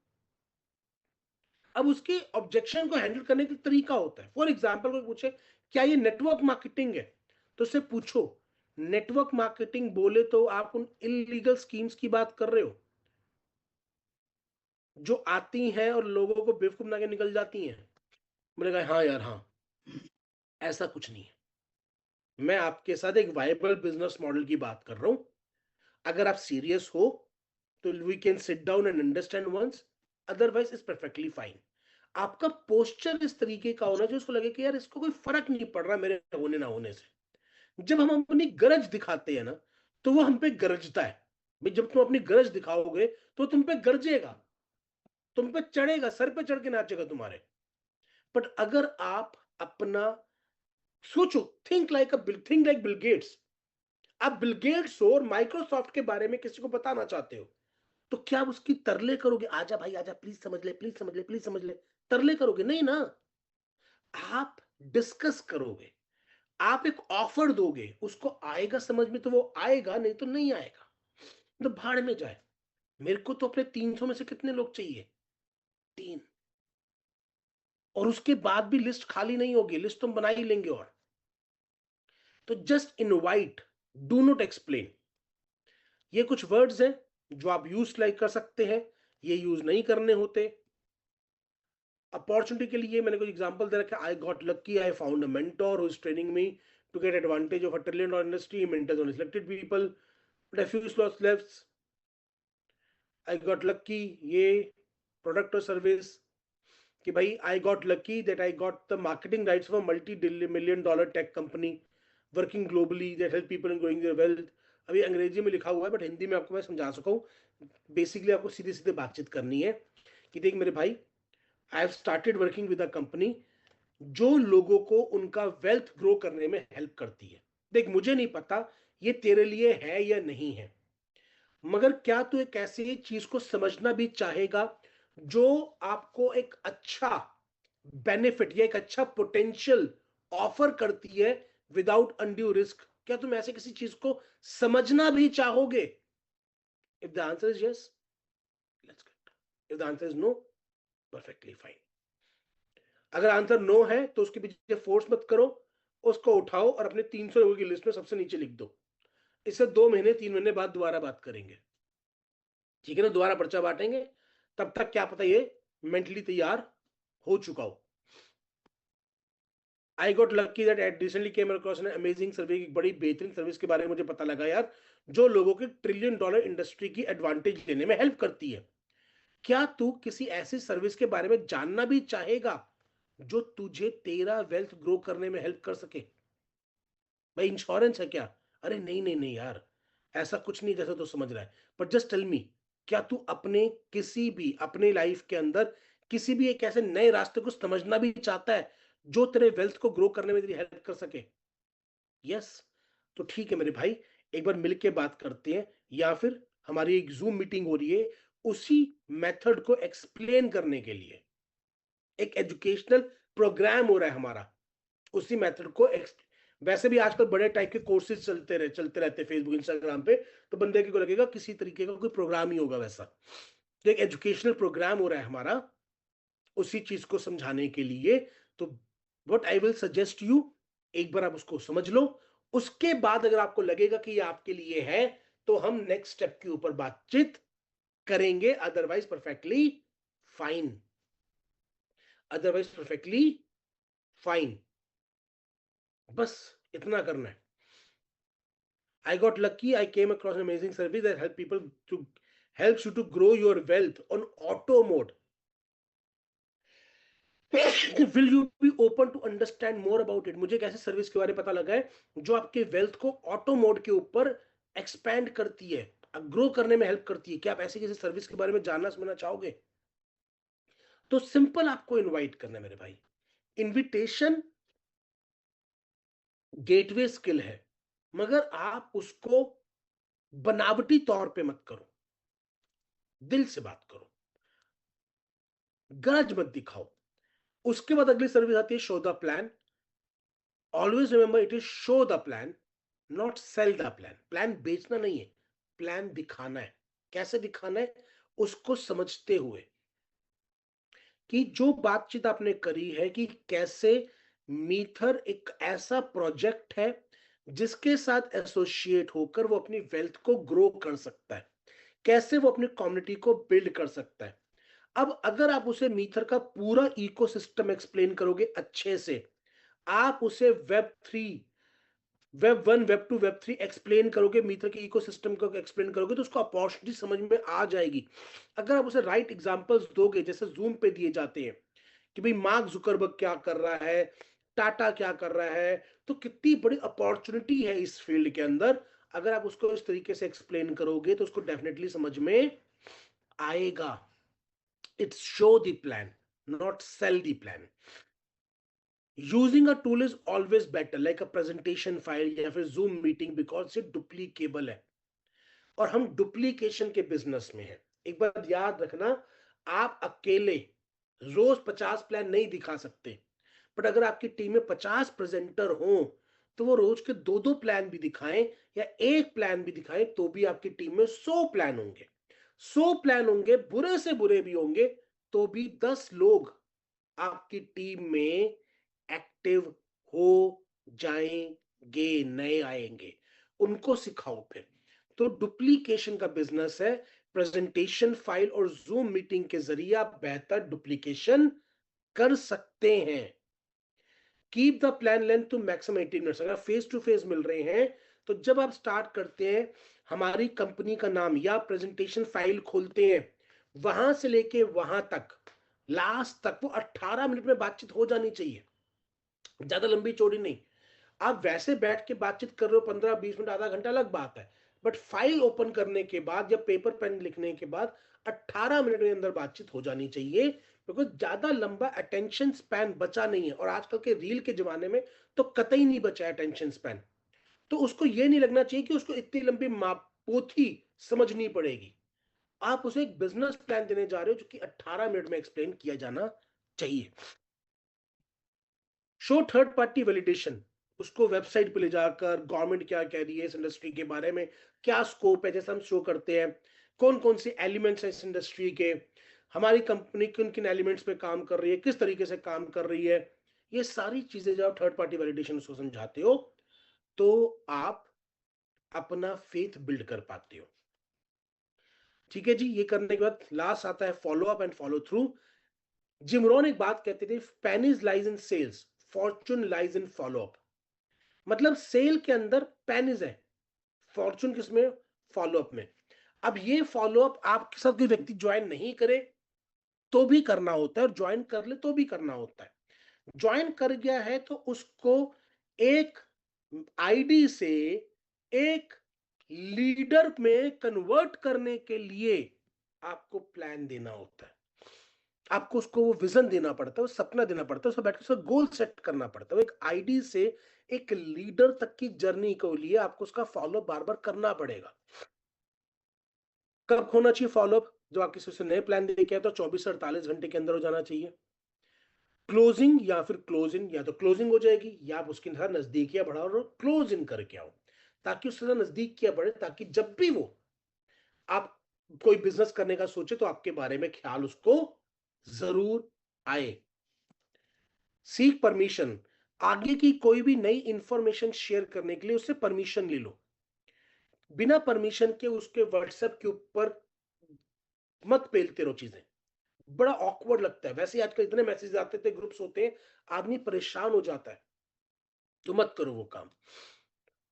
अब उसकी ऑब्जेक्शन को हैंडल करने का तरीका होता है। फॉर एग्जाम्पल कोई पूछे क्या ये नेटवर्क मार्केटिंग है, तो उससे पूछो नेटवर्क मार्केटिंग बोले तो आप उन इलीगल स्कीम्स की बात कर रहे हो जो आती हैं और लोगों को बेवकूफ बना के निकल जाती हैं? बोलेगा हाँ यार हाँ, ऐसा कुछ नहीं है। मैं आपके साथ एक वायबल बिजनेस मॉडल की बात कर रहा हूं। अगर आप सीरियस हो तो we can sit down and understand once, otherwise is perfectly fine. आपका पोस्चर इस तरीके का होना चाहिए उसको लगे कि यार इसको कोई फर्क नहीं पड़ रहा मेरे होने ना होने से। जब हम अपनी गरज दिखाते हैं ना तो वो हम पे गरजता है। भाई जब तुम अपनी गरज दिखाओगे तो तुम पे गरजेगा, तुम पे चढ़ेगा, सर पे चढ़ के नाचेगा तुम्हारे। बट अगर आप अपना सोचो, थिंक लाइक बिल गेट्स, आप बिल गेट्स हो और माइक्रोसॉफ्ट के बारे में किसी को बताना चाहते हो, तो क्या आप उसकी तरले करोगे आजा भाई आजा प्लीज समझ ले प्लीज समझ ले प्लीज समझ ले, तरले करोगे नहीं ना। आप डिस्कस करोगे, आप एक ऑफर दोगे, उसको आएगा समझ में तो वो आएगा, नहीं तो नहीं आएगा, तो भाड़ में जाए। मेरे को तो अपने 300 में से कितने लोग चाहिए? 3। और उसके बाद भी लिस्ट खाली नहीं होगी, लिस्ट तुम बना ही लेंगे। और तो just invite, do not explain. ये कुछ वर्ड्स हैं जो आप यूज लाइक कर सकते हैं, ये यूज नहीं करने होते। अपॉर्चुनिटी के लिए मैंने कुछ एग्जांपल दे रखा है। I got lucky, I found a mentor who is training me to get advantage of a trillion dollar industry, mentors only selected people, but I few slots left. I got lucky, ये प्रोडक्ट और सर्विस कि भाई I got lucky that I got the marketing rights for multi million dollar tech company working globally that help people in growing their wealth. अभी अंग्रेजी में लिखा हुआ है बट हिंदी में आपको मैं समझा सका हूँ। बेसिकली आपको सीधे सीधे बातचीत करनी है कि देख मेरे भाई, I have started working with a company जो लोगों को उनका वेल्थ ग्रो करने में हेल्प करती है। देख मुझे नहीं पता ये तेरे लिए है या नहीं है, मगर क्या तू एक ऐसी चीज को समझना भी चाहेगा जो आपको एक अच्छा बेनिफिट या एक अच्छा पोटेंशियल ऑफर करती है विदाउट अनड्यू रिस्क? क्या तुम ऐसे किसी चीज को समझना भी चाहोगे? If the answer is yes, let's get. If the answer is no, perfectly fine. अगर आंसर नो है तो उसके पीछे फोर्स मत करो, उसको उठाओ और अपने 300 लोगों की लिस्ट में सबसे नीचे लिख दो। इससे 2 महीने 3 महीने बाद दोबारा बात करेंगे, ठीक है ना? दोबारा पर्चा बांटेंगे, तब तक क्या पता ये मेंटली तैयार हो चुका हो। I got lucky that I recently came across an amazing survey, एक बड़ी बेहतरीन सर्विस के बारे में मुझे पता लगा यार, जो लोगों की ट्रिलियन डॉलर इंडस्ट्री की एडवांटेज लेने में हेल्प करती है। क्या तू किसी ऐसी सर्विस के बारे में जानना भी चाहेगा जो तुझे तेरा वेल्थ ग्रो करने में हेल्प कर सके? भाई इंश्योरेंस है क्या? अरे नहीं नहीं नहीं यार, ऐसा कुछ नहीं जैसा तू समझ रहा है। बट जस्ट टेल मी, क्या तू अपने किसी भी अपने लाइफ के अंदर किसी भी एक ऐसे नए रास्ते को समझना भी चाहता है जो तेरे वेल्थ को ग्रो करने में तेरी हेल्प कर सके? यस। तो ठीक है मेरे भाई, एक बार मिलके बात करते हैं, या फिर हमारी एक जूम मीटिंग हो रही है उसी मेथड को एक्सप्लेन करने के लिए। एक एजुकेशनल प्रोग्राम हो रहा है हमारा उसी मेथड को वैसे भी आजकल बड़े टाइप के कोर्सेज चलते रहते हैं फेसबुक इंस्टाग्राम पे, तो बंदे को लगेगा किसी तरीके का कोई प्रोग्राम ही होगा वैसा। तो एक एजुकेशनल प्रोग्राम हो रहा है हमारा उसी चीज को समझाने के लिए। तो what I will suggest you, एक बार आप उसको समझ लो, उसके बाद अगर आपको लगेगा कि ये आपके लिए है तो हम नेक्स्ट स्टेप के ऊपर बातचीत करेंगे, otherwise perfectly fine. Otherwise perfectly fine. बस इतना करना है। I got lucky. I came across an amazing service that helps you to grow your wealth on auto mode. Will you be open to understand more about it? मुझे एक ऐसे सर्विस के बारे में पता लगा है जो आपके वेल्थ को ऑटो मोड के ऊपर एक्सपैंड करती है, ग्रो करने में हेल्प करती है। क्या आप ऐसी किसी सर्विस के बारे में जानना समझना चाहोगे? तो सिंपल आपको इनवाइट करना है मेरे भाई। इनविटेशन गेटवे स्किल है, मगर आप उसको बनावटी तौर पे मत करो, दिल से बात करो, गरज मत दिखाओ। उसके बाद अगली सर्विस आती है show the plan. Always remember it is show the plan, not sell the plan. Plan बेचना नहीं है, प्लान दिखाना है। कैसे दिखाना है? उसको समझते हुए कि जो बातचीत आपने करी है कि कैसे मीथर एक ऐसा प्रोजेक्ट है जिसके साथ एसोसिएट होकर वो अपनी वेल्थ को ग्रो कर सकता है, कैसे वो अपनी कम्युनिटी को बिल्ड कर सकता है। अब अगर आप उसे मीथर का पूरा इकोसिस्टम एक्सप्लेन करोगे अच्छे से, आप उसे web 3, web 1, web 2, web 3 explain करोगे, मीटर के इकोसिस्टम को एक्सप्लेन करोगे, तो उसको अपॉर्चुनिटी समझ में आ जाएगी। अगर आप उसे राइट एग्जांपल्स दोगे जैसे जूम पे दिए जाते हैं कि भाई मार्क जुकरबर्ग क्या कर रहा है, टाटा क्या कर रहा है, तो कितनी बड़ी अपॉर्चुनिटी है इस फील्ड के अंदर। अगर आप उसको इस तरीके से एक्सप्लेन करोगे तो उसको डेफिनेटली समझ में आएगा। It's show the plan, not sell the plan. Using a tool is always better, like a presentation file या फिर Zoom meeting, because it duplicable है और हम डुप्लीकेशन के बिजनेस में हैं। एक बात याद रखना, आप अकेले रोज 50 प्लान नहीं दिखा सकते, बट अगर आपकी टीम में 50 प्रेजेंटर हो तो वो रोज के 2-2 प्लान भी दिखाएं या एक प्लान भी दिखाएं, तो भी आपकी टीम में 100 प्लान होंगे। 100 प्लान होंगे, बुरे से बुरे भी होंगे, तो भी 10 लोग आपकी टीम में एक्टिव हो जाएंगे, नए आएंगे, उनको सिखाओ फिर। तो डुप्लीकेशन का बिजनेस है। प्रेजेंटेशन फाइल और जूम मीटिंग के जरिए आप बेहतर डुप्लीकेशन कर सकते हैं। Keep the plan length to maximum 18 minutes. अगर फेस टू फेस मिल रहे हैं तो जब आप स्टार्ट करते हैं, हमारी कंपनी का नाम या प्रेजेंटेशन फाइल खोलते हैं, वहां से लेके वहां तक लास्ट तक वो 18 मिनट में बातचीत हो जानी चाहिए, ज्यादा लंबी चौड़ी नहीं। आप वैसे बैठ के बातचीत कर रहे हो 15-20 मिनट, आधा घंटा, अलग बात है, बट फाइल ओपन करने के बाद या पेपर पेन लिखने के बाद 18 मिनट के अंदर बातचीत हो जानी चाहिए, बिकॉज ज्यादा लंबा अटेंशन स्पैन बचा नहीं है। और आजकल के रील के जमाने में तो कतई नहीं बचा अटेंशन स्पैन। तो उसको ये नहीं लगना चाहिए कि उसको इतनी लंबी पोथी समझनी पड़ेगी। आप उसे एक बिजनेस प्लान देने जा रहे हो जो कि 18 मिनट में एक्सप्लेन किया जाना चाहिए। शो थर्ड पार्टी वैलिडेशन, उसको वेबसाइट पे ले जाकर गवर्नमेंट क्या कह रही है इस इंडस्ट्री के बारे में, क्या स्कोप है, जैसे हम शो करते हैं कौन कौन से एलिमेंट्स हैं इस इंडस्ट्री के, हमारी कंपनी किन किन एलिमेंट्स पे काम कर रही है, किस तरीके से काम कर रही है। ये सारी चीजें जब आप थर्ड पार्टी वैलिडेशन उसको समझाते हो तो आप अपना फेथ बिल्ड कर पाते हो। ठीक है जी। ये करने के बाद लास्ट आता है follow up and follow through. Jim Rohn एक बात कहते थे, pennies lies in sales, fortune lies in follow up. मतलब सेल के अंदर पेनिस है, फॉर्चून किसमें? फॉलोअप में। अब ये फॉलोअप आपके साथ कोई व्यक्ति ज्वाइन नहीं करे तो भी करना होता है, और ज्वाइन कर ले तो भी करना होता है। ज्वाइन कर गया है तो उसको एक आईडी से एक लीडर में कन्वर्ट करने के लिए आपको प्लान देना होता है, आपको उसको वो विजन देना पड़ता है, वो सपना देना पड़ता है, उसको बैठ के उसका गोल सेट करना पड़ता है। एक आईडी से एक लीडर तक की जर्नी को लिए आपको उसका फॉलोअप बार बार करना पड़ेगा। कब होना चाहिए फॉलोअप? जब आप किसी से नए प्लान देके आए तो 24 से 48 घंटे के अंदर हो जाना चाहिए। क्लोजिंग या फिर क्लोजिंग, या तो क्लोजिंग हो जाएगी या आप उसके साथ नजदीकियां बढ़ाओ और क्लोज इन करके आओ, ताकि उसके साथ नजदीकियां बढ़े, ताकि जब भी वो आप कोई बिजनेस करने का सोचे तो आपके बारे में ख्याल उसको जरूर आए। सीक परमिशन, आगे की कोई भी नई इंफॉर्मेशन शेयर करने के लिए उससे परमिशन ले लो। बिना परमिशन के उसके व्हाट्सएप के ऊपर मत पेलते रहो चीजें, बड़ा ऑकवर्ड लगता है। वैसे आजकल इतने मैसेज आते थे, ग्रुप्स होते हैं, आदमी परेशान हो जाता है, तो मत करो वो काम।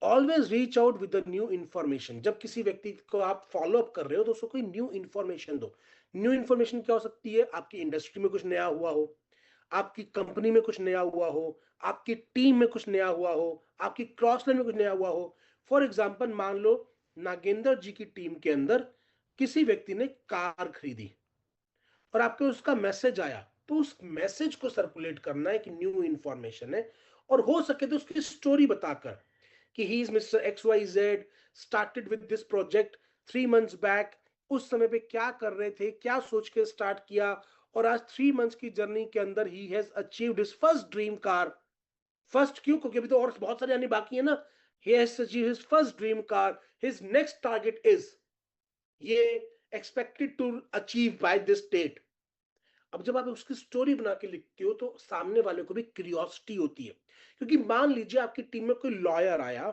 Always reach out with new information. जब किसी व्यक्ति को आप फॉलो अप कर रहे हो तो उसको कोई न्यू इंफॉर्मेशन दो। न्यू इंफॉर्मेशन क्या हो सकती है? आपकी इंडस्ट्री में कुछ नया हुआ हो, आपकी कंपनी में कुछ नया हुआ हो, आपकी टीम में कुछ नया हुआ हो, आपकी क्रॉस लाइन में कुछ नया हुआ हो। फॉर एग्जाम्पल, मान लो नागेंद्र जी की टीम के अंदर किसी व्यक्ति ने कार खरीदी और आपको उसका मैसेज आया, तो उस मैसेज को सर्कुलेट करना एक न्यू इंफॉर्मेशन है। और हो सके तो उसकी स्टोरी बताकर कि he is mister X Y Z, started with this project 3 months back, उस समय पे क्या कर रहे थे, क्या सोच के स्टार्ट किया, और आज 3 months की जर्नी के अंदर ही has achieved his first dream car. First क्यों? क्योंकि अभी तो और बहुत सारे आने बाकी है ना। He has achieved his first dream car, his next target is, ये expected to achieve by this date. अब जब आप उसकी स्टोरी बना के लिखते हो तो सामने वाले को भी क्यूरियोसिटी होती है। क्योंकि मान लीजिए आपकी टीम में कोई लॉयर आया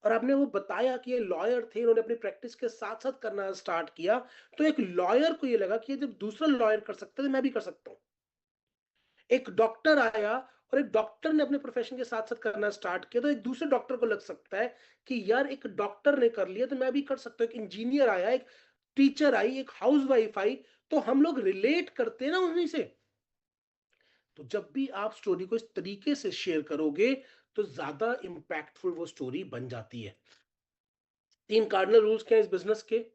और आपने वो बताया कि ये लॉयर थे, इन्होंने अपनी प्रैक्टिस के साथ साथ करना स्टार्ट किया, तो एक लॉयर को ये लगा कि जब दूसरा लॉयर कर सकता है तो मैं भी कर सकता हूं। एक डॉक्टर आया और एक डॉक्टर ने अपने प्रोफेशन के साथ साथ करना स्टार्ट किया, तो एक दूसरे डॉक्टर को लग सकता है कि यार एक डॉक्टर ने कर लिया तो मैं भी कर सकता हूं। एक इंजीनियर आया, एक टीचर आई, एक हाउसवाइफ आई, तो हम लोग रिलेट करते हैं ना उन्हीं से। तो जब भी आप स्टोरी को इस तरीके से शेयर करोगे तो ज्यादा इंपैक्टफुल वो स्टोरी बन जाती है। 3 कार्डिनल रूल्स क्या है इस बिजनेस के?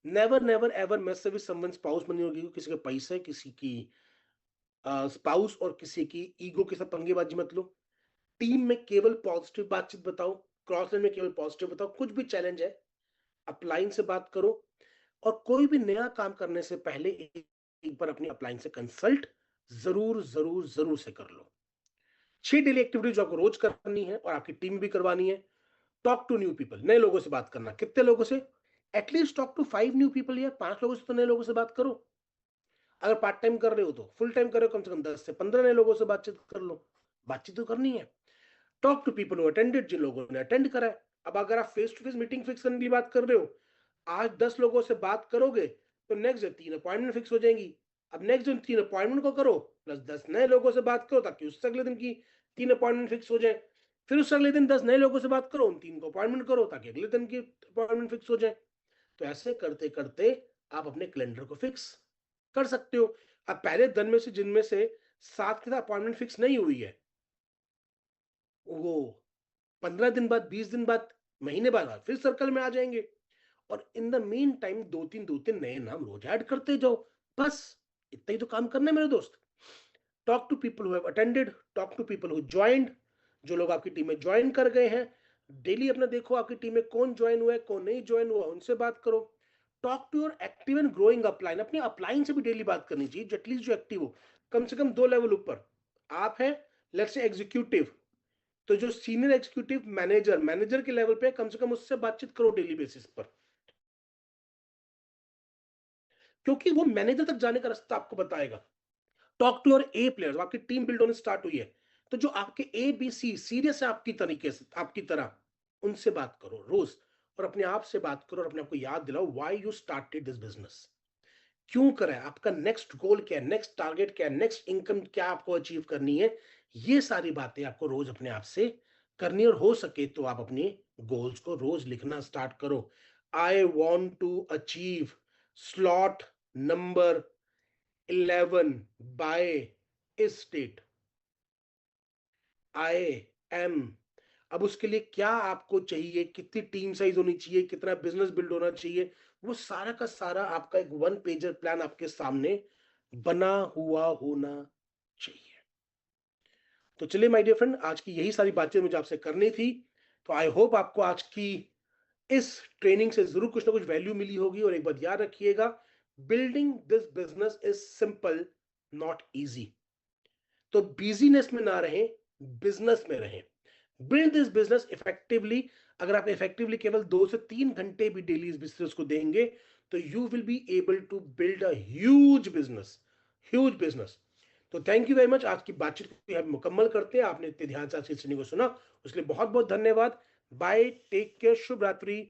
Never never ever mess with someone spouse. Money होगी किसी के पैसे, किसी की स्पाउस और किसी की ईगो के साथ पंगेबाजी मत लो। टीम में केवल पॉजिटिव बातचीत बताओ, क्रॉस लाइन में केवल पॉजिटिव बताओ। कुछ भी चैलेंज है अपलाइन से बात करो, और कोई भी नया काम करने से पहले एक बार अपनी अपलाइन से कंसल्ट जरूर जरूर जरूर से कर लो। 6 डेली एक्टिविटी जो आपको रोज करनी है और आपकी टीम भी करवानी है। टॉक टू न्यू पीपल, नए लोगों से बात करना। कितने लोगों से? At least talk to 5 new people, या 5 लोगों से तो नए लोगों से बात करो। अगर पार्ट टाइम कर रहे हो तो फुल टाइम कर रहे हो, कम से कम 10 से 15 नए लोगों से बातचीत कर लो। बातचीत तो करनी है। Talk to people who attended, जिन लोगों ने अटेंड करा है। अब अगर आप face to face meeting fix करने की बात कर रहे हो, आज 10 लोगों से बात करोगे तो नेक्स्ट डे 3 अपॉइंटमेंट फिक्स हो जाएंगी। अब नेक्स्ट दिन 3 अपॉइंटमेंट को करो प्लस 10 नए लोगों से बात करो, ताकि उससे अगले दिन की 3 अपॉइंटमेंट फिक्स हो जाए। फिर उससे अगले दिन 10 नए लोगों से बात करो, उन 3 को अपॉइंटमेंट करो, ताकि अगले दिन की अपॉइंटमेंट फिक्स हो जाए। तो ऐसे करते करते आप अपने कैलेंडर को फिक्स कर सकते हो। अब पहले दिन में से जिनमें से 7 के साथ अपॉइंटमेंट फिक्स नहीं हुई है, वो 15 दिन बाद, 20 दिन बाद, महीने बाद फिर सर्कल में आ जाएंगे। और इन द मेन टाइम दो तीन नए नाम रोज ऐड करते जाओ। बस इतना ही तो काम करना है मेरे दोस्त। Talk to people who have attended, talk to people who joined, जो लोग आपकी टीम में ज्वाइन कर गए हैं। डेली अपना देखो आपकी टीम में कौन ज्वाइन हुआ है, कौन नहीं ज्वाइन हुआ, उनसे बात करो। Talk to your active and growing upline, अपनी अपलाइन से भी डेली बात करनी चाहिए, एटलीस्ट जो एक्टिव हो, कम से कम 2 लेवल ऊपर। आप हैं लेट्स से एग्जीक्यूटिव, तो जो सीनियर एग्जीक्यूटिव मैनेजर, मैनेजर के लेवल पे, कम से कम उससे बातचीत करो डेली बेसिस पर, क्योंकि वो मैनेजर तक जाने का रास्ता आपको बताएगा। Talk to your A players, आपकी टीम बिल्ड होने स्टार्ट हुई है, तो जो आपके ए बी सी सीरियस है आपकी तरीके से, आपकी तरह, उनसे बात करो रोज। और अपने आप से बात करो और अपने आप को याद दिलाओ why you started this business. क्यों करें? आपका नेक्स्ट गोल क्या है, नेक्स्ट टारगेट क्या है, नेक्स्ट इनकम क्या आपको अचीव करनी है, ये सारी बातें आपको रोज अपने आप से करनी, और हो सके तो आप अपने गोल्स को रोज लिखना स्टार्ट करो। I want to achieve slot number 11 by इस डेट। आई एम, अब उसके लिए क्या आपको चाहिए, कितनी टीम साइज होनी चाहिए, कितना बिजनेस बिल्ड होना चाहिए, वो सारा का सारा आपका एक वन पेजर प्लान आपके सामने बना हुआ होना चाहिए। तो चलिए माय डियर फ्रेंड, आज की यही सारी बातें मुझे आपसे करनी थी। तो आई होप आपको आज की इस ट्रेनिंग से जरूर कुछ ना कुछ वैल्यू मिली होगी। और एक बात याद रखिएगा, building this business is simple, not easy. तो बिजीनेस में ना रहें, बिजनेस में रहें। Build this business effectively. अगर आप इफेक्टिवली केवल 2 से 3 घंटे भी डेली इस बिजनेस को देंगे, तो you will be able to build a huge business, huge business. तो थैंक यू वेरी मच। आज की बातचीत को हम मुकम्मल करते हैं। आपने इतने ध्यान से आज की सुनी को सुना, उसके लिए बहुत बहुत धन्यवाद। बाय, टेक केयर, शुभ रात्रि।